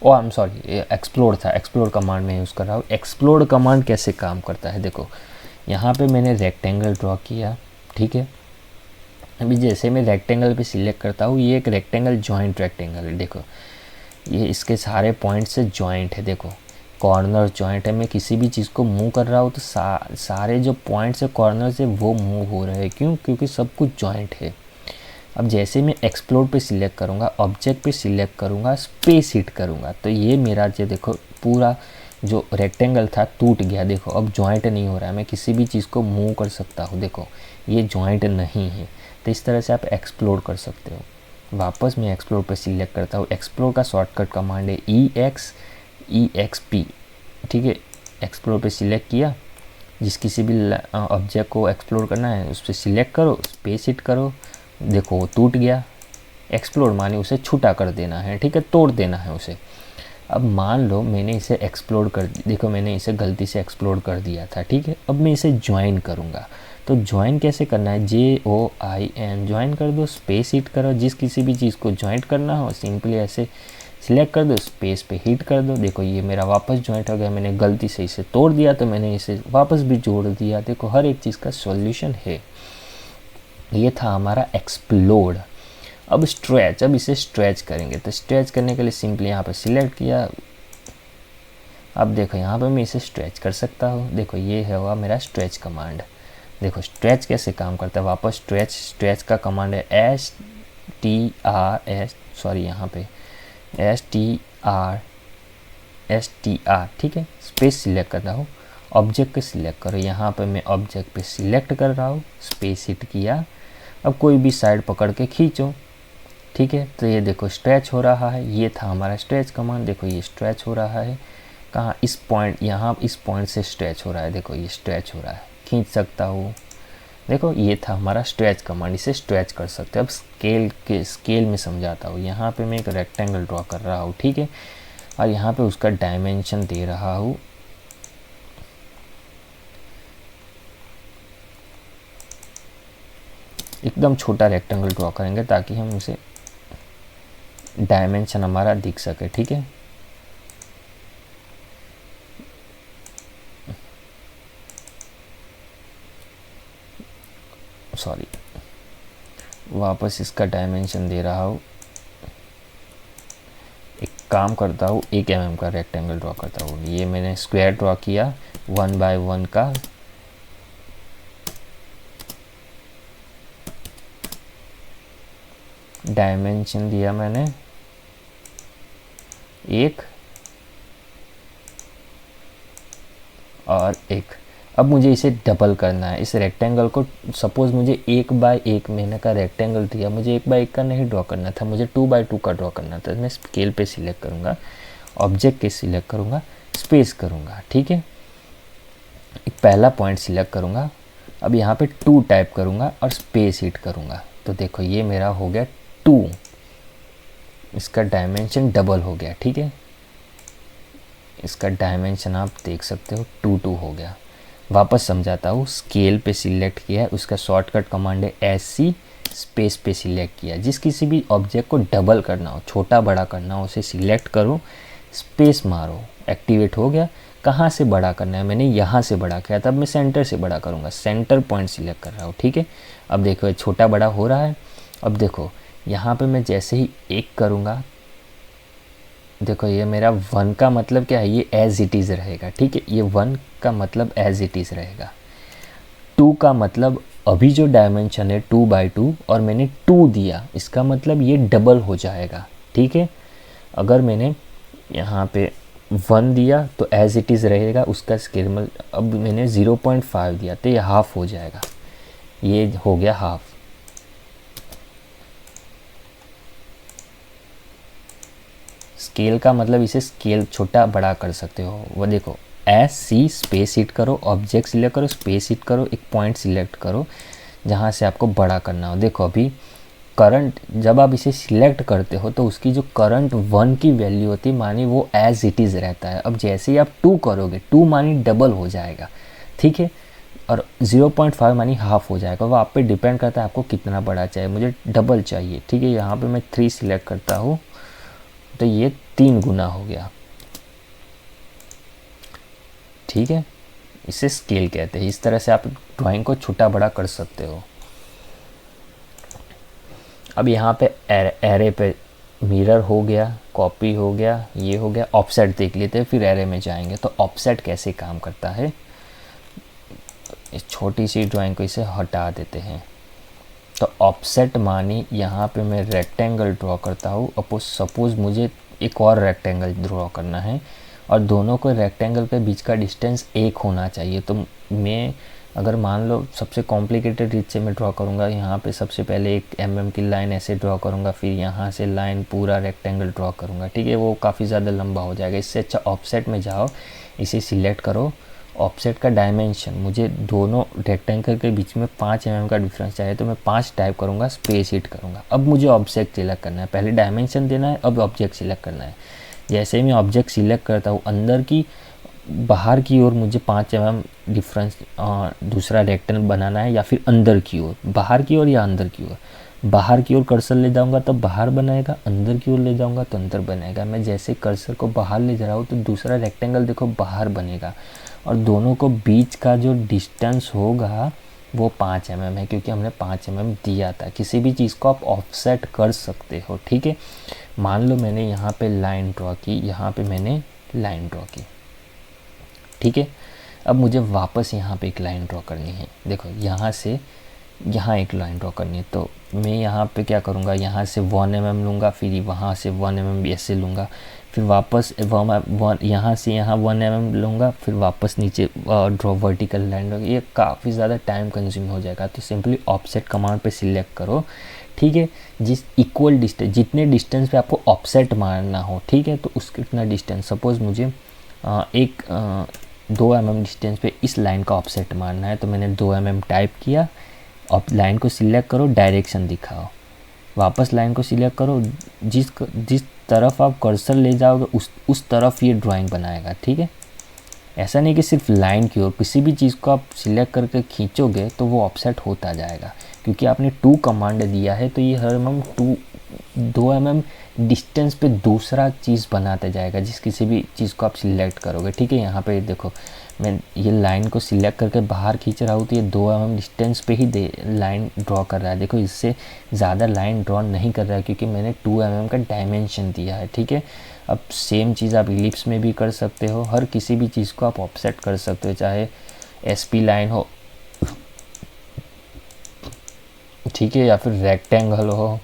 आई एम सॉरी, एक्सप्लोर था, एक्सप्लोर कमांड में यूज़ कर रहा हूँ। एक्सप्लोर कमांड कैसे काम करता है, देखो यहाँ पे मैंने रेक्टेंगल ड्रॉ किया, ठीक है। अभी जैसे मैं रेक्टेंगल पे सिलेक्ट करता हूँ, ये एक रेक्टेंगल जॉइंट रेक्टेंगल है, देखो ये इसके सारे पॉइंट से जॉइंट है, देखो कॉर्नर जॉइंट है। मैं किसी भी चीज़ को मूव कर रहा हूँ तो सारे जो पॉइंट्स है कॉर्नर से वो मूव हो रहे हैं, क्यों, क्योंकि सब कुछ जॉइंट है। अब जैसे मैं एक्सप्लोर पे सिलेक्ट करूँगा, ऑब्जेक्ट पे सिलेक्ट करूँगा, स्पेस हिट करूँगा, तो ये मेरा जो देखो पूरा जो रेक्टेंगल था टूट गया। देखो अब जॉइंट नहीं हो रहा है, मैं किसी भी चीज़ को मूव कर सकता हूँ, देखो ये जॉइंट नहीं है। तो इस तरह से आप एक्सप्लोर कर सकते हो। वापस मैं एक्सप्लोर पे सिलेक्ट करता हूँ। एक्सप्लोर का शॉर्टकट कमांड है EXP, ठीक है। एक्सप्लोर पे सिलेक्ट किया, जिस किसी भी ऑब्जेक्ट को एक्सप्लोर करना है उस पर सिलेक्ट करो, स्पेस हिट करो, देखो वो टूट गया। एक्सप्लोर माने उसे छूटा कर देना है, ठीक है, तोड़ देना है उसे। अब मान लो मैंने इसे एक्सप्लोर कर, देखो मैंने इसे गलती से एक्सप्लोर कर दिया था, ठीक है। अब मैं इसे ज्वाइन करूँगा, तो ज्वाइन कैसे करना है, JOIN ज्वाइन कर दो, स्पेस हिट करो। जिस किसी भी चीज़ को ज्वाइंट करना हो सिंपली ऐसे सिलेक्ट कर दो, स्पेस पे हिट कर दो, देखो ये मेरा वापस ज्वाइंट हो गया। मैंने गलती से इसे तोड़ दिया तो मैंने इसे वापस भी जोड़ दिया। देखो हर एक चीज़ का सॉल्यूशन है। ये था हमारा एक्सप्लोर। अब स्ट्रेच, अब इसे स्ट्रेच करेंगे। तो स्ट्रेच करने के लिए सिंपली यहाँ पे सिलेक्ट किया। अब देखो यहाँ पे मैं इसे स्ट्रेच कर सकता हूँ। देखो ये है हुआ मेरा स्ट्रेच कमांड। देखो स्ट्रेच कैसे काम करता है। वापस स्ट्रेच का कमांड है यहाँ पे STR, ठीक है, स्पेस सिलेक्ट कर रहा हूँ, ऑब्जेक्ट पे सिलेक्ट करो, यहाँ पे मैं ऑब्जेक्ट पे सिलेक्ट कर रहा हूँ, स्पेस हिट किया। अब कोई भी साइड पकड़ के खींचो, ठीक है, तो ये देखो स्ट्रेच हो रहा है। ये था हमारा स्ट्रेच कमांड, देखो ये स्ट्रेच हो रहा है। कहाँ? इस पॉइंट, यहाँ इस पॉइंट से स्ट्रेच हो रहा है, देखो ये स्ट्रेच हो रहा है, खींच सकता हूँ। देखो ये था हमारा स्ट्रेच कमांड, इसे स्ट्रेच कर सकते हैं। अब स्केल में समझाता हूँ। यहाँ पे मैं एक रेक्टेंगल ड्रॉ कर रहा हूँ, ठीक है, और यहाँ पे उसका डायमेंशन दे रहा हूँ एकदम छोटा रेक्टेंगल ड्रॉ करेंगे ताकि हम उसे डायमेंशन हमारा दिख सके, ठीक है। सॉरी, वापस इसका डायमेंशन दे रहा हूँ। एक काम करता हूँ, 1 mm का रेक्टेंगल ड्रॉ करता हूँ। ये मैंने स्क्वायर ड्रॉ किया 1 by 1 का, डायमेंशन दिया मैंने 1 और 1। अब मुझे इसे डबल करना है, इस रेक्टेंगल को। सपोज़ मुझे 1 by 1 मैंने का रेक्टेंगल दिया, मुझे 1 by 1 का नहीं ड्रॉ करना था, मुझे 2 by 2 का ड्रॉ करना था। मैं स्केल पे सिलेक्ट करूँगा, ऑब्जेक्ट के सिलेक्ट करूँगा, स्पेस करूँगा, ठीक है। एक पहला पॉइंट सिलेक्ट करूँगा, अब यहाँ पे 2 टाइप करूँगा और स्पेस हिट करूँगा, तो देखो ये मेरा हो गया 2। इसका डायमेंशन डबल हो गया, ठीक है। इसका डायमेंशन आप देख सकते हो 2 हो गया। वापस समझाता हूँ। स्केल पे सिलेक्ट किया है, उसका शॉर्टकट कमांड है SC, स्पेस पे सिलेक्ट किया। जिस किसी भी ऑब्जेक्ट को डबल करना हो, छोटा बड़ा करना हो, उसे सिलेक्ट करो, स्पेस मारो, एक्टिवेट हो गया। कहाँ से बड़ा करना है? मैंने यहाँ से बड़ा किया, तब मैं सेंटर से बड़ा करूँगा, सेंटर पॉइंट सिलेक्ट कर रहा हूँ, ठीक है। अब देखो छोटा बड़ा हो रहा है। अब देखो यहाँ पे मैं जैसे ही 1 करूँगा, देखो ये मेरा 1 का मतलब क्या है, ये एज इट इज़ रहेगा, ठीक है। ये 1 का मतलब एज इट इज़ रहेगा। 2 का मतलब अभी जो डायमेंशन है 2 by 2 और मैंने 2 दिया, इसका मतलब ये डबल हो जाएगा, ठीक है। अगर मैंने यहाँ पे 1 दिया तो एज इट इज़ रहेगा उसका स्केल। अब मैंने 0.5 दिया तो ये हाफ हो जाएगा, ये हो गया हाफ। स्केल का मतलब इसे स्केल छोटा बड़ा कर सकते हो। वो देखो SC, स्पेस हिट करो, ऑब्जेक्ट सिलेक्ट करो, स्पेस हिट करो, एक पॉइंट सिलेक्ट करो जहाँ से आपको बड़ा करना हो। देखो अभी करंट, जब आप इसे सिलेक्ट करते हो तो उसकी जो करंट 1 की वैल्यू होती है मानी वो एज इट इज़ रहता है। अब जैसे ही आप 2 करोगे, 2 मानी डबल हो जाएगा, ठीक है, और 0.5 मानी हाफ हो जाएगा। वो आप पे डिपेंड करता है आपको कितना बड़ा चाहिए। मुझे डबल चाहिए, ठीक है। यहाँ पे मैं 3 सिलेक्ट करता हूँ तो ये 3 गुना हो गया, ठीक है। इसे स्केल कहते हैं। इस तरह से आप ड्राइंग को छोटा बड़ा कर सकते हो। अब यहाँ पे एरे पे मिरर हो गया, कॉपी हो गया, ये हो गया। ऑफसेट देख लेते हैं, फिर एरे में जाएंगे। तो ऑफसेट कैसे काम करता है, इस छोटी सी ड्राइंग को इसे हटा देते हैं। तो ऑफसेट मानी यहाँ पे मैं रेक्टेंगल ड्रॉ करता हूँ। सपोज़ मुझे एक और रेक्टेंगल ड्रॉ करना है और दोनों को रेक्टेंगल के बीच का डिस्टेंस 1 होना चाहिए। तो मैं अगर मान लो सबसे कॉम्प्लिकेटेड रीत से मैं ड्रॉ करूँगा, यहाँ पे सबसे पहले 1 mm की लाइन ऐसे ड्रॉ करूँगा, फिर यहाँ से लाइन पूरा रेक्टेंगल ड्रॉ करूँगा, ठीक है। वो काफ़ी ज़्यादा लंबा हो जाएगा। इससे अच्छा ऑफसेट में जाओ, इसे सिलेक्ट करो। ऑफसेट का डायमेंशन, मुझे दोनों रेक्टेंगल के बीच में 5 mm का डिफरेंस चाहिए, तो मैं 5 टाइप करूँगा, स्पेस हिट करूँगा। अब मुझे ऑब्जेक्ट सिलेक्ट करना है, पहले डायमेंशन देना है, अब ऑब्जेक्ट सिलेक्ट करना है। जैसे ही मैं ऑब्जेक्ट सिलेक्ट करता हूँ, अंदर की बाहर की ओर मुझे 5 mm डिफरेंस दूसरा रेक्टेंगल बनाना है, या फिर अंदर की ओर, बाहर की ओर या अंदर की ओर। बाहर की ओर कर्सर ले जाऊंगा तो बाहर बनाएगा, अंदर की ओर ले जाऊंगा तो अंदर बनेगा। मैं जैसे कर्सर को बाहर ले जा रहा हूँ तो दूसरा रेक्टेंगल देखो बाहर बनेगा, और दोनों को बीच का जो डिस्टेंस होगा वो 5 mm है, क्योंकि हमने 5 mm दिया था। किसी भी चीज़ को आप ऑफसेट कर सकते हो, ठीक है। मान लो मैंने यहाँ पे लाइन ड्रॉ की, यहाँ पे मैंने लाइन ड्रॉ की, ठीक है। अब मुझे वापस यहाँ पे एक लाइन ड्रॉ करनी है। देखो यहाँ से यहाँ एक लाइन ड्रॉ करनी है, तो मैं यहाँ पे क्या करूँगा, यहाँ से 1 mm लूँगा, फिर वहाँ से 1 mm ऐसे लूँगा, फिर वापस यहाँ से यहाँ 1 mm लूँगा, फिर वापस नीचे ड्रॉ वर्टिकल लाइन। ये काफ़ी ज़्यादा टाइम कंज्यूम हो जाएगा। तो सिंपली ऑफसेट कमांड पे सिलेक्ट करो, ठीक है, जिस इक्वल डिस्टेंस, जितने डिस्टेंस पे आपको ऑफसेट मारना हो, ठीक है, तो उसके इतना डिस्टेंस, सपोज़ मुझे 2 mm डिस्टेंस पे इस लाइन का ऑफसेट मारना है, तो मैंने 2 mm टाइप किया। अब लाइन को सिलेक्ट करो, डायरेक्शन दिखाओ, वापस लाइन को सिलेक्ट करो, जिस तरफ आप कर्सर ले जाओगे उस तरफ ये ड्राइंग बनाएगा, ठीक है। ऐसा नहीं कि सिर्फ लाइन की ओर, किसी भी चीज़ को आप सिलेक्ट करके खींचोगे तो वो ऑफसेट होता जाएगा, क्योंकि आपने 2 कमांड दिया है, तो ये हर MM 2 mm डिस्टेंस पे दूसरा चीज़ बनाता जाएगा, जिस किसी भी चीज़ को आप सिलेक्ट करोगे, ठीक है। यहाँ पे देखो, मैं ये लाइन को सिलेक्ट करके बाहर खींच रहा हूँ, तो ये 2 mm डिस्टेंस पे ही लाइन ड्रॉ कर रहा है। देखो, इससे ज़्यादा लाइन ड्रॉ नहीं कर रहा है, क्योंकि मैंने 2 mm का डायमेंशन दिया है, ठीक है। अब सेम चीज़ आप इलिप्स में भी कर सकते हो, हर किसी भी चीज़ को आप ऑफसेट कर सकते हो, चाहे SP लाइन हो, ठीक है, या फिर रेक्टेंगल हो,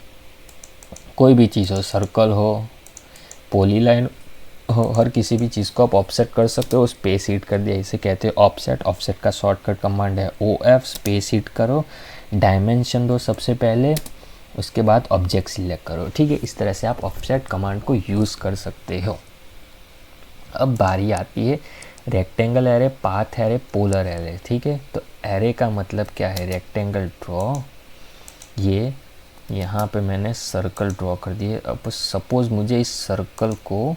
कोई भी चीज़ हो, सर्कल हो, पॉली लाइन हो, हर किसी भी चीज़ को आप ऑफसेट कर सकते हो। स्पेस हीट कर दिया, इसे कहते हैं ऑफसेट। ऑफसेट का शॉर्टकट कमांड है OF, स्पेस हीट करो, डायमेंशन दो सबसे पहले, उसके बाद ऑब्जेक्ट सिलेक्ट करो, ठीक है। इस तरह से आप ऑफसेट कमांड को यूज़ कर सकते हो। अब बारी आती है rectangle array, path array, polar array, ठीक है। तो एरे का मतलब क्या है, रेक्टेंगल ड्रॉ, ये यहाँ पे मैंने सर्कल ड्रॉ कर दिए। अब सपोज़ मुझे इस सर्कल को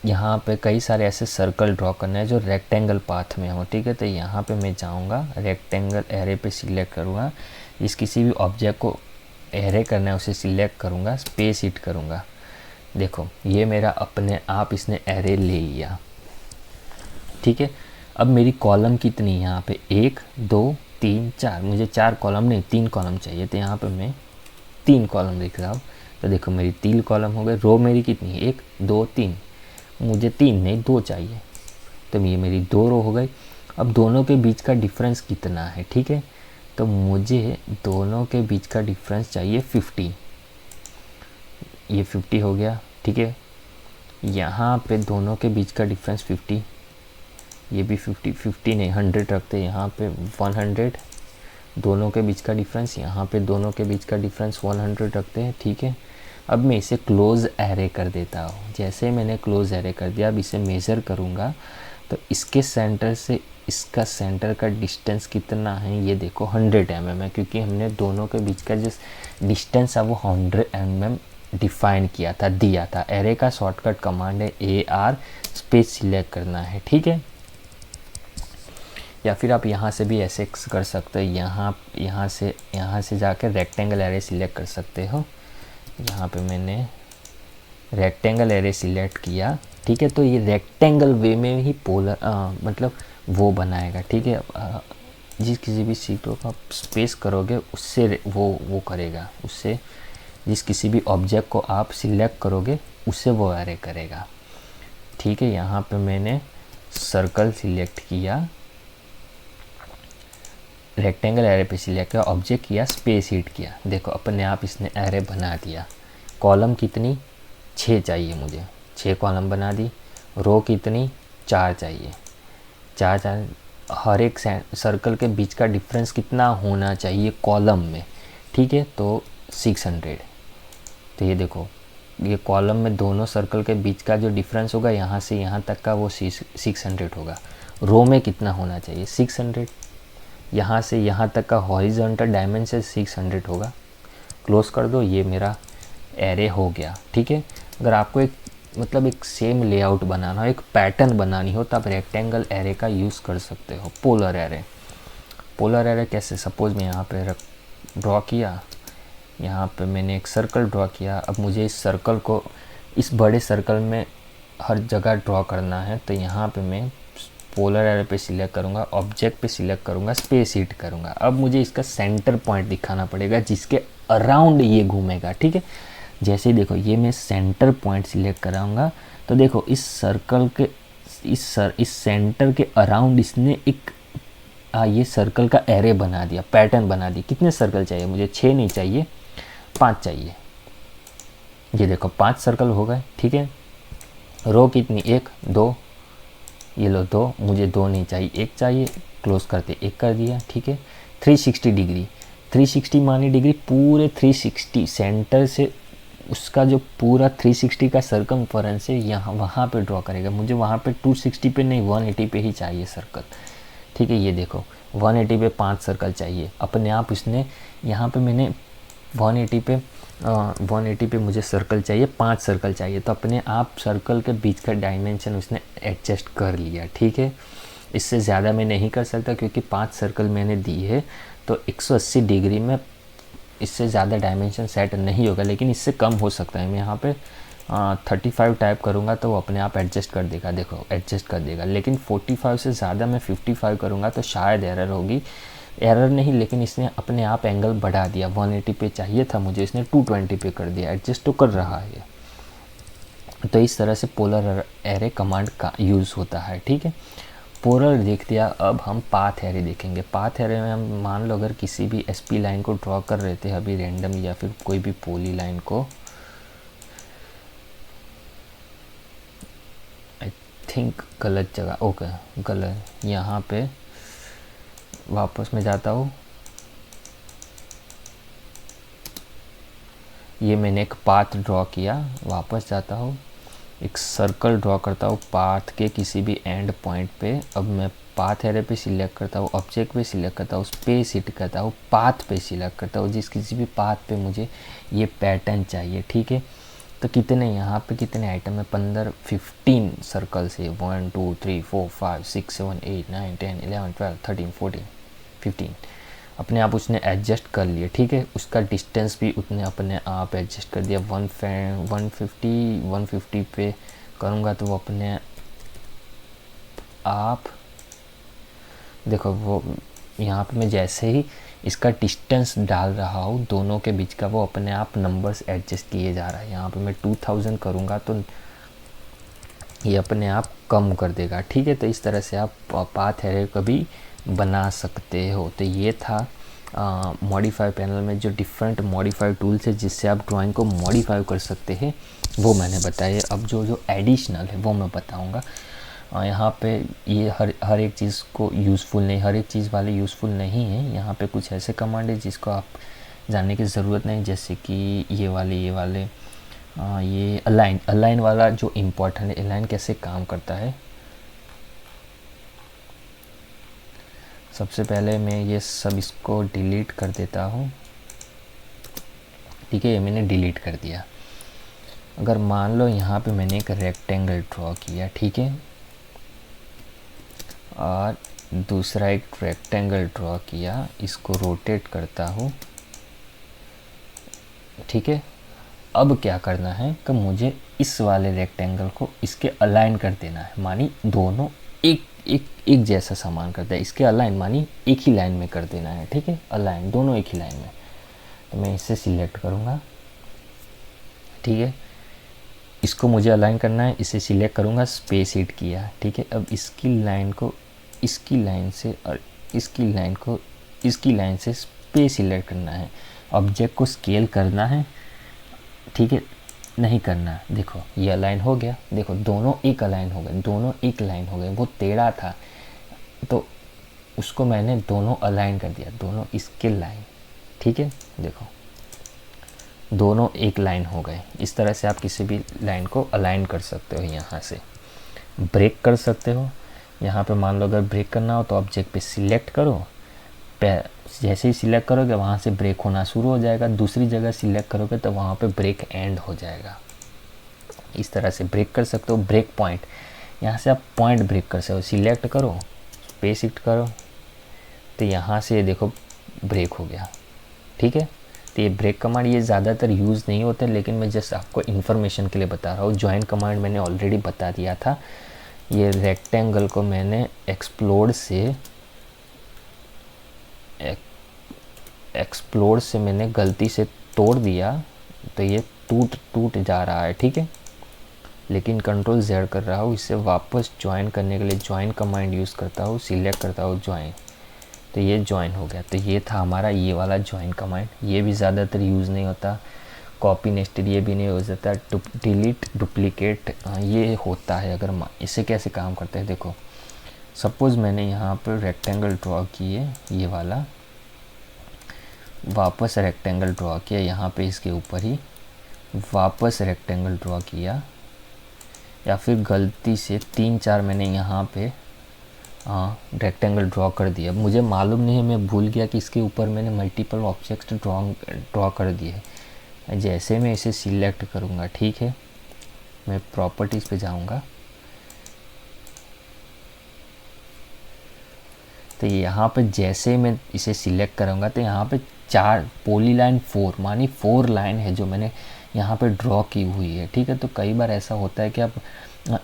यहाँ पे कई सारे ऐसे सर्कल ड्रॉ करना है जो रेक्टेंगल पाथ में हो, ठीक है। तो यहाँ पे मैं जाऊँगा, रेक्टेंगल एरे पे सिलेक्ट करूँगा, इस किसी भी ऑब्जेक्ट को एरे करना है उसे सिलेक्ट करूँगा, स्पेस हिट करूँगा। देखो, ये मेरा अपने आप इसने एरे ले लिया, ठीक है। अब मेरी कॉलम कितनी है यहाँ पे, 1 2 3 4, मुझे 4 कॉलम नहीं 3 कॉलम चाहिए, तो यहाँ पे मैं 3 कॉलम लिख रहा हूँ। तो देखो, मेरी 3 कॉलम हो गए। रो मेरी कितनी है, 1 2 3, मुझे 3 नहीं 2 चाहिए, तो ये मेरी 2 रो हो गई। अब दोनों के बीच का डिफरेंस कितना है, ठीक है, तो मुझे दोनों के बीच का डिफरेंस चाहिए 50, ये 50 हो गया, ठीक है। यहाँ पे दोनों के बीच का डिफरेंस 50, ये भी 50 नहीं 100 रखते, यहाँ पे 100, दोनों के बीच का डिफरेंस, यहाँ पे दोनों के बीच का डिफरेंस 100 रखते हैं, ठीक है। अब मैं इसे क्लोज एरे कर देता हूँ। जैसे मैंने क्लोज एरे कर दिया, अब इसे मेज़र करूँगा, तो इसके सेंटर से इसका सेंटर का डिस्टेंस कितना है, ये देखो 100 mm है, क्योंकि हमने दोनों के बीच का जिस डिस्टेंस है वो 100 mm डिफाइन किया था, दिया था। एरे का शॉर्टकट कमांड है AR, स्पेस सिलेक्ट करना है, ठीक है। या फिर आप यहाँ से भी ऐसे कर सकते हो, यहाँ से जाकर रेक्टेंगल एरे सिलेक्ट कर सकते हो। यहाँ पे मैंने रेक्टेंगल एरे सिलेक्ट किया, ठीक है। तो ये रेक्टेंगल वे में ही पोलर मतलब वो बनाएगा, ठीक है। जिस किसी भी सीटों का आप स्पेस करोगे उससे वो करेगा, उससे जिस किसी भी ऑब्जेक्ट को आप सिलेक्ट करोगे उससे वो एरे करेगा, ठीक है। यहाँ पे मैंने सर्कल सिलेक्ट किया, रेक्टेंगल एरे पे सिलेक्ट किया, ऑब्जेक्ट किया, स्पेस हिट किया, देखो अपने आप इसने एरे बना दिया। कॉलम कितनी, 6 चाहिए मुझे, 6 कॉलम बना दी। रो कितनी, 4 चाहिए, 4 हर एक सर्कल के बीच का डिफरेंस कितना होना चाहिए कॉलम में, ठीक है, तो 600। तो ये देखो, ये कॉलम में दोनों सर्कल के बीच का जो डिफरेंस होगा यहाँ से यहाँ तक का वो 600 होगा। रो में कितना होना चाहिए, 600, यहाँ से यहाँ तक का हॉरिजॉन्टल डायमेंशन 600 होगा। क्लोज कर दो, ये मेरा एरे हो गया, ठीक है। अगर आपको एक सेम लेआउट बनाना हो, एक पैटर्न बनानी हो, तो आप रेक्टेंगल एरे का यूज़ कर सकते हो। पोलर एरे कैसे, सपोज मैं यहाँ पे ड्रॉ किया, यहाँ पे मैंने एक सर्कल ड्रॉ किया। अब मुझे इस सर्कल को इस बड़े सर्कल में हर जगह ड्रॉ करना है, तो यहाँ पे मैं पोलर एरे पे सिलेक्ट करूँगा, ऑब्जेक्ट पे सिलेक्ट करूँगा, स्पेस हिट करूँगा। अब मुझे इसका सेंटर पॉइंट दिखाना पड़ेगा जिसके अराउंड ये घूमेगा, ठीक है। जैसे ही देखो, ये मैं सेंटर पॉइंट सिलेक्ट कराऊँगा, तो देखो इस सर्कल के इस सेंटर के अराउंड इसने एक ये सर्कल का एरे बना दिया, पैटर्न बना दिया। कितने सर्कल चाहिए मुझे? 6 नहीं चाहिए, 5 चाहिए। ये देखो 5 सर्कल हो गए, ठीक है। रो कितनी? 1 2, ये लो 2, मुझे 2 नहीं चाहिए, 1 चाहिए। क्लोज करते 1 कर दिया, ठीक है। 360 डिग्री, 360 मानी डिग्री, पूरे 360 सेंटर से उसका जो पूरा 360 का सर्कमफरेंस है यहाँ वहाँ पे ड्रॉ करेगा। मुझे वहाँ पे 260 पे नहीं, 180 पे ही चाहिए सर्कल, ठीक है। ये देखो 180 पे 5 सर्कल चाहिए अपने आप। इसने यहाँ पे मैंने 180 पे 180 पे मुझे सर्कल चाहिए, 5 सर्कल चाहिए, तो अपने आप सर्कल के बीच का डायमेंशन उसने एडजस्ट कर लिया, ठीक है। इससे ज़्यादा मैं नहीं कर सकता क्योंकि 5 सर्कल मैंने दी है, तो 180 डिग्री में इससे ज़्यादा डायमेंशन सेट नहीं होगा, लेकिन इससे कम हो सकता है। मैं यहाँ पे 35 टाइप करूँगा तो वो अपने आप एडजस्ट कर देगा, देखो एडजस्ट कर देगा। लेकिन 45 से ज़्यादा मैं 55 करूँगा तो शायद एरर होगी। एरर नहीं, लेकिन इसने अपने आप एंगल बढ़ा दिया। 180 पे चाहिए था मुझे, इसने 220 पे कर दिया। एडजस्ट तो कर रहा है। तो इस तरह से पोलर एरे कमांड का यूज़ होता है, ठीक है। पोलर देख दिया, अब हम पाथ एरे देखेंगे। पाथ एरे में हम मान लो अगर किसी भी एसपी लाइन को ड्रॉ कर रहे थे अभी रैंडम, या फिर कोई भी पोली लाइन को, आई थिंक गलत जगह, ओके गलत, यहाँ पे वापस मैं जाता हूँ। ये मैंने एक पाथ ड्रॉ किया, वापस जाता हूँ, एक सर्कल ड्रॉ करता हूँ पाथ के किसी भी एंड पॉइंट पे। अब मैं पाथ एरे पे सिलेक्ट करता हूँ, ऑब्जेक्ट पे सिलेक्ट करता हूँ, स्पेस हिट करता हूँ, पाथ पे सिलेक्ट करता हूँ, जिस किसी भी पाथ पे मुझे ये पैटर्न चाहिए, ठीक है। तो कितने यहाँ पे कितने आइटम है? 15 सर्कल से 1 2 3 4 5 6 7 8 9 10 11 12 13 14 15 अपने आप उसने एडजस्ट कर लिए, ठीक है। उसका डिस्टेंस भी उसने अपने आप एडजस्ट कर दिया। 150 पे करूँगा तो वो अपने आप, देखो वो यहाँ पे मैं जैसे ही इसका डिस्टेंस डाल रहा हूँ दोनों के बीच का, वो अपने आप नंबर्स एडजस्ट किए जा रहा है। यहाँ पे मैं 2000 करूँगा तो ये अपने आप कम कर देगा, ठीक है। तो इस तरह से आप पाथ एरे कभी बना सकते हो। तो ये था मॉडिफाई पैनल में जो डिफरेंट मॉडिफाई टूल्स है जिससे आप ड्राइंग को मॉडिफाई कर सकते हैं, वो मैंने बताया। अब जो जो एडिशनल है वो मैं बताऊंगा। यहाँ पे ये हर एक चीज़ को यूज़फुल नहीं, हर एक चीज़ वाले यूज़फुल नहीं है। यहाँ पे कुछ ऐसे कमांड है जिसको आप जानने की ज़रूरत नहीं, जैसे कि ये वाले ये अलाइन वाला जो इम्पोर्टेंट है। अलाइन कैसे काम करता है, सबसे पहले मैं ये सब इसको डिलीट कर देता हूँ, ठीक है। ये मैंने डिलीट कर दिया। अगर मान लो यहाँ पे मैंने एक रेक्टेंगल ड्रॉ किया, ठीक है, और दूसरा एक रेक्टेंगल ड्रॉ किया, इसको रोटेट करता हूँ, ठीक है। अब क्या करना है कि मुझे इस वाले रेक्टेंगल को इसके अलाइन कर देना है, मानी दोनों एक जैसा सामान करता है। इसके अलाइन मानी एक ही लाइन में कर देना है, ठीक है। अलाइन दोनों एक ही लाइन में, तो मैं इसे सिलेक्ट करूँगा, ठीक है। इसको मुझे अलाइन करना है, इसे सिलेक्ट करूँगा, स्पेस हिट किया, ठीक है। अब इसकी लाइन को इसकी लाइन से और इसकी लाइन को इसकी लाइन से स्पेस सिलेक्ट करना है। ऑब्जेक्ट को स्केल करना है, ठीक है, नहीं करना। देखो ये अलाइन हो गया, देखो दोनों एक अलाइन हो गए, दोनों एक लाइन हो गए। वो टेढ़ा था तो उसको मैंने दोनों अलाइन कर दिया, दोनों इसके लाइन, ठीक है। देखो दोनों एक लाइन हो गए। इस तरह से आप किसी भी लाइन को अलाइन कर सकते हो। यहाँ से ब्रेक कर सकते हो। यहाँ पे मान लो अगर ब्रेक करना हो तो ऑब्जेक्ट पे सिलेक्ट करो, जैसे ही सिलेक्ट करोगे वहाँ से ब्रेक होना शुरू हो जाएगा। दूसरी जगह सिलेक्ट करोगे तो वहाँ पे ब्रेक एंड हो जाएगा। इस तरह से ब्रेक कर सकते हो। ब्रेक पॉइंट, यहाँ से आप पॉइंट ब्रेक कर सकते हो। सिलेक्ट करो, स्पेस हिट करो, तो यहाँ से देखो ब्रेक हो गया, ठीक है। तो ये ब्रेक कमांड ये ज़्यादातर यूज़ नहीं होते, लेकिन मैं जस्ट आपको इन्फॉर्मेशन के लिए बता रहा हूँ। ज्वाइन कमांड मैंने ऑलरेडी बता दिया था। ये रेक्टेंगल को मैंने एक्सप्लोड से मैंने गलती से तोड़ दिया, तो ये टूट जा रहा है, ठीक है। लेकिन कंट्रोल Z कर रहा हूँ। इसे वापस ज्वाइन करने के लिए ज्वाइन कमांड यूज़ करता हूँ, सिलेक्ट करता हूँ ज्वाइन, तो ये ज्वाइन हो गया। तो ये था हमारा ये वाला ज्वाइन कमांड। ये भी ज़्यादातर यूज़ नहीं होता। कॉपी नेस्टेड ये भी नहीं हो जाता। डिलीट डुप्लीकेट ये होता है। अगर इसे कैसे काम करते हैं देखो, सपोज़ मैंने यहाँ पर रेक्टेंगल ड्रॉ किए, ये वाला वापस रेक्टेंगल ड्रॉ किया, यहाँ पे इसके ऊपर ही वापस रेक्टेंगल ड्रॉ किया, या फिर गलती से 3-4 मैंने यहाँ पे रेक्टेंगल ड्रॉ कर दिया। मुझे मालूम नहीं है, मैं भूल गया कि इसके ऊपर मैंने मल्टीपल ऑब्जेक्ट ड्रॉ कर दिए हैं। जैसे मैं इसे सिलेक्ट करूँगा, ठीक है, मैं प्रॉपर्टीज़ पे जाऊँगा, तो यहाँ पे जैसे मैं इसे सिलेक्ट करूँगा तो यहाँ पे 4 पॉलीलाइन 4 मानी 4 लाइन है जो मैंने यहाँ पे ड्रॉ की हुई है, ठीक है। तो कई बार ऐसा होता है कि आप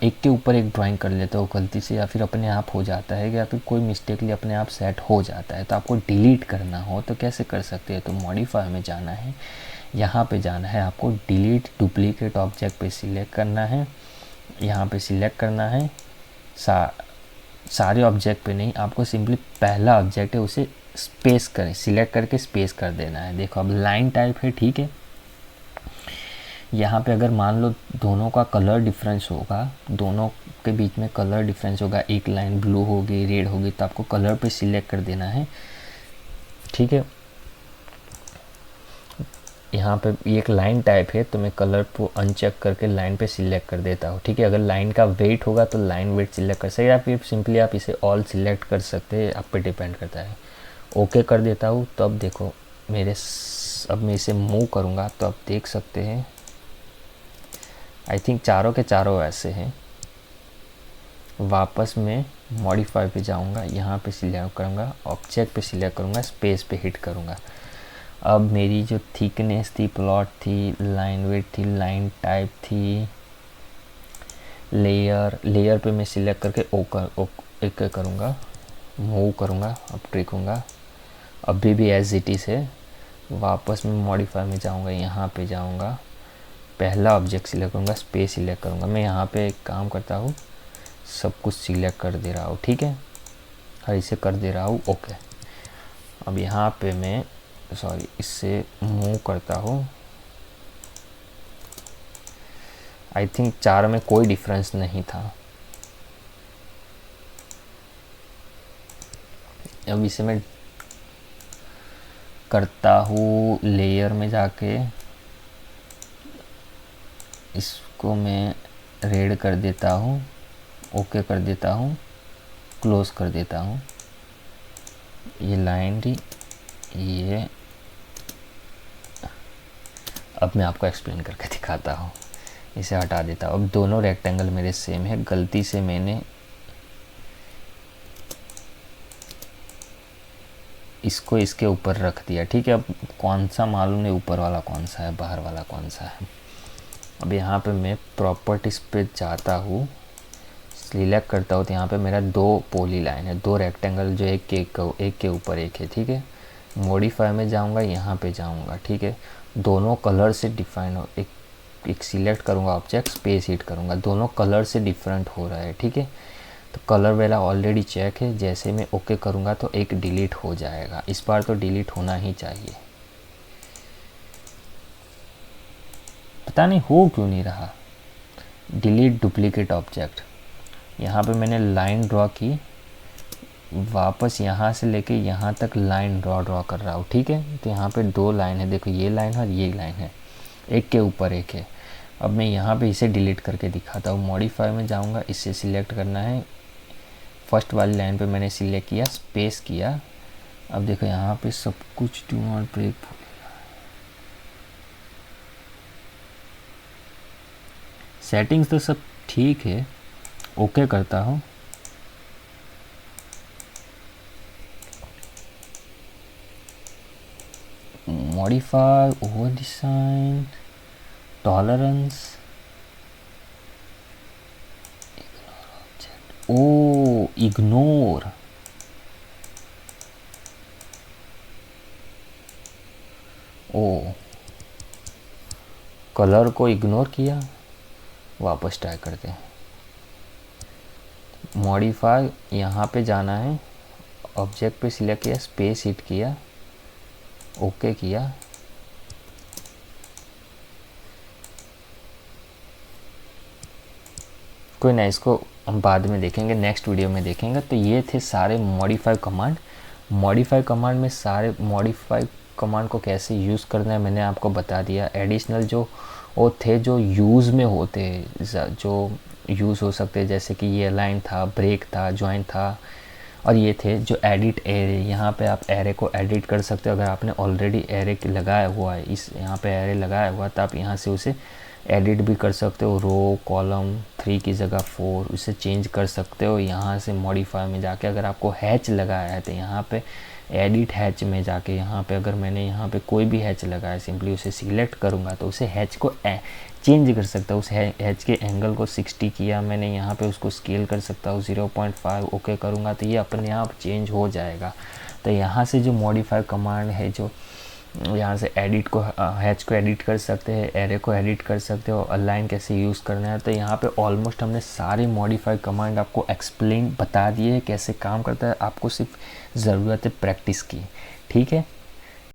एक के ऊपर एक ड्राइंग कर लेते हो गलती से, या फिर अपने आप हो जाता है, या फिर कोई मिस्टेकली अपने आप सेट हो जाता है। तो आपको डिलीट करना हो तो कैसे कर सकते हैं, तो मॉडिफाई में जाना है, यहाँ पे जाना है, आपको डिलीट डुप्लीकेट ऑब्जेक्ट पे सिलेक्ट करना है, यहाँ पे सिलेक्ट करना है। सारे ऑब्जेक्ट पे नहीं, आपको सिंपली पहला ऑब्जेक्ट है उसे स्पेस करें, सिलेक्ट करके स्पेस कर देना है। देखो अब लाइन टाइप है, ठीक है। यहाँ पे अगर मान लो दोनों का कलर डिफरेंस होगा, दोनों के बीच में कलर डिफरेंस होगा, एक लाइन ब्लू होगी रेड होगी, तो आपको कलर पे सिलेक्ट कर देना है, ठीक है। यहाँ पे एक लाइन टाइप है तो मैं कलर को अनचेक करके लाइन पे सिलेक्ट कर देता हूँ, ठीक है। अगर लाइन का वेट होगा तो लाइन वेट सिलेक्ट कर सकते हैं, या फिर सिंपली आप इसे ऑल सिलेक्ट कर सकते हैं, आप पे डिपेंड करता है। ओके कर देता हूँ। तो अब देखो अब मैं इसे मूव करूँगा तो आप देख सकते हैं, आई थिंक चारों के चारों ऐसे हैं। वापस मैं मॉडिफाई पे जाऊँगा, यहाँ पे सिलेक्ट करूँगा, ऑब्जेक्ट पे सिलेक्ट करूँगा, स्पेस पे हिट करूँगा। अब मेरी जो थिकनेस थी, प्लॉट थी, लाइन वेट थी, लाइन टाइप थी, लेयर पे मैं सिलेक्ट करके एक करूँगा, मूव करूँगा, अब ट्रिकूँगा, अभी भी एज इट इज़ है। वापस मैं मॉडिफाई में जाऊँगा, यहाँ पे जाऊँगा, पहला ऑब्जेक्ट सिलेक्ट करूँगा, स्पेस सिलेक्ट करूँगा। मैं यहाँ पे एक काम करता हूँ, सब कुछ सिलेक्ट कर दे रहा हूँ, ठीक है, और इसे कर दे रहा हूँ ओके। अब यहाँ पे मैं इससे मूव करता हूँ। आई थिंक 4 में कोई डिफरेंस नहीं था। अब इसे मैं करता हूँ लेयर में जाके, इसको मैं रेड कर देता हूँ, ओके कर देता हूँ, क्लोज कर देता हूँ। ये लाइन थी ये, अब मैं आपको एक्सप्लेन करके दिखाता हूँ। इसे हटा देता हूँ। अब दोनों रेक्टेंगल मेरे सेम है, गलती से मैंने इसको इसके ऊपर रख दिया, ठीक है। अब कौन सा मालूम नहीं ऊपर वाला कौन सा है, बाहर वाला कौन सा है। अब यहाँ पे मैं प्रॉपर्टीज़ पे जाता हूँ, सिलेक्ट करता हूँ, तो यहाँ पे मेरा 2 पॉली लाइन है, 2 रेक्टेंगल जो एक के ऊपर एक है, ठीक है। मॉडिफाई में जाऊँगा, यहाँ पे जाऊँगा, ठीक है। दोनों कलर से डिफाइन हो, एक सिलेक्ट करूँगा ऑब्जेक्ट, स्पेस हिट करूँगा, दोनों कलर से डिफरेंट हो रहा है, ठीक है। तो कलर वाला ऑलरेडी चेक है, जैसे मैं ओके करूँगा तो एक डिलीट हो जाएगा। इस बार तो डिलीट होना ही चाहिए, पता नहीं हो क्यों नहीं रहा। डिलीट डुप्लीकेट ऑब्जेक्ट, यहाँ पे मैंने लाइन ड्रॉ की, वापस यहाँ से लेके यहाँ तक लाइन ड्रॉ कर रहा हूँ, ठीक है। तो यहाँ पे 2 लाइन है, देखो ये लाइन है और ये लाइन है, एक के ऊपर एक है। अब मैं यहाँ पे इसे डिलीट करके दिखाता हूँ। मॉडिफाई में जाऊँगा, इसे सिलेक्ट करना है, फर्स्ट वाली लाइन पे मैंने सिलेक्ट किया, स्पेस किया। अब देखो यहाँ पे सब कुछ डू नॉट ब्रेक, सेटिंग्स तो सब ठीक है, ओके करता हूँ। मॉडिफाई, ओवर डिजाइन, टॉलरेंस, ओ इग्नोर, ओ कलर को इग्नोर किया, वापस ट्राई करते हैं। मॉडिफाई यहाँ पे जाना है, ऑब्जेक्ट पे सिलेक्ट किया, स्पेस हिट किया, ओके किया, कोई ना, इसको हम बाद में देखेंगे, नेक्स्ट वीडियो में देखेंगे। तो ये थे सारे मॉडिफाई कमांड। मॉडिफाई कमांड में सारे मॉडिफाई कमांड को कैसे यूज़ करना है मैंने आपको बता दिया। एडिशनल जो वो थे जो यूज़ में होते, जो यूज़ हो सकते, जैसे कि ये अलाइन था, ब्रेक था, ज्वाइन था, और ये थे जो एडिट एरे। यहाँ पे आप एरे को एडिट कर सकते हो। अगर आपने ऑलरेडी एरे लगाया हुआ है, इस यहाँ पे एरे लगाया हुआ है, तो आप यहाँ से उसे एडिट भी कर सकते हो। रो कॉलम 3 की जगह 4 उसे चेंज कर सकते हो। यहाँ से मॉडिफाई में जाके अगर आपको हैच लगाया है तो यहाँ पे एडिट हैच में जाके, यहाँ पे अगर मैंने यहाँ पे कोई भी हैच लगाया, सिंपली उसे सिलेक्ट करूँगा तो उसे हैच को चेंज कर सकता हूँ। उस हैच के एंगल को 60 किया मैंने, यहाँ पे उसको स्केल कर सकता हूँ 0.5, ओके करूँगा तो ये अपने आप चेंज हो जाएगा। तो यहाँ से जो मॉडिफाई कमांड है, जो यहाँ से एडिट को, हैच को एडिट कर सकते हैं, एरे को एडिट कर सकते हो, अलाइन कैसे यूज़ करना है। तो यहाँ पे ऑलमोस्ट हमने सारे मॉडिफाई कमांड आपको एक्सप्लेन बता दिए कैसे काम करता है। आपको सिर्फ ज़रूरत है प्रैक्टिस की, ठीक है।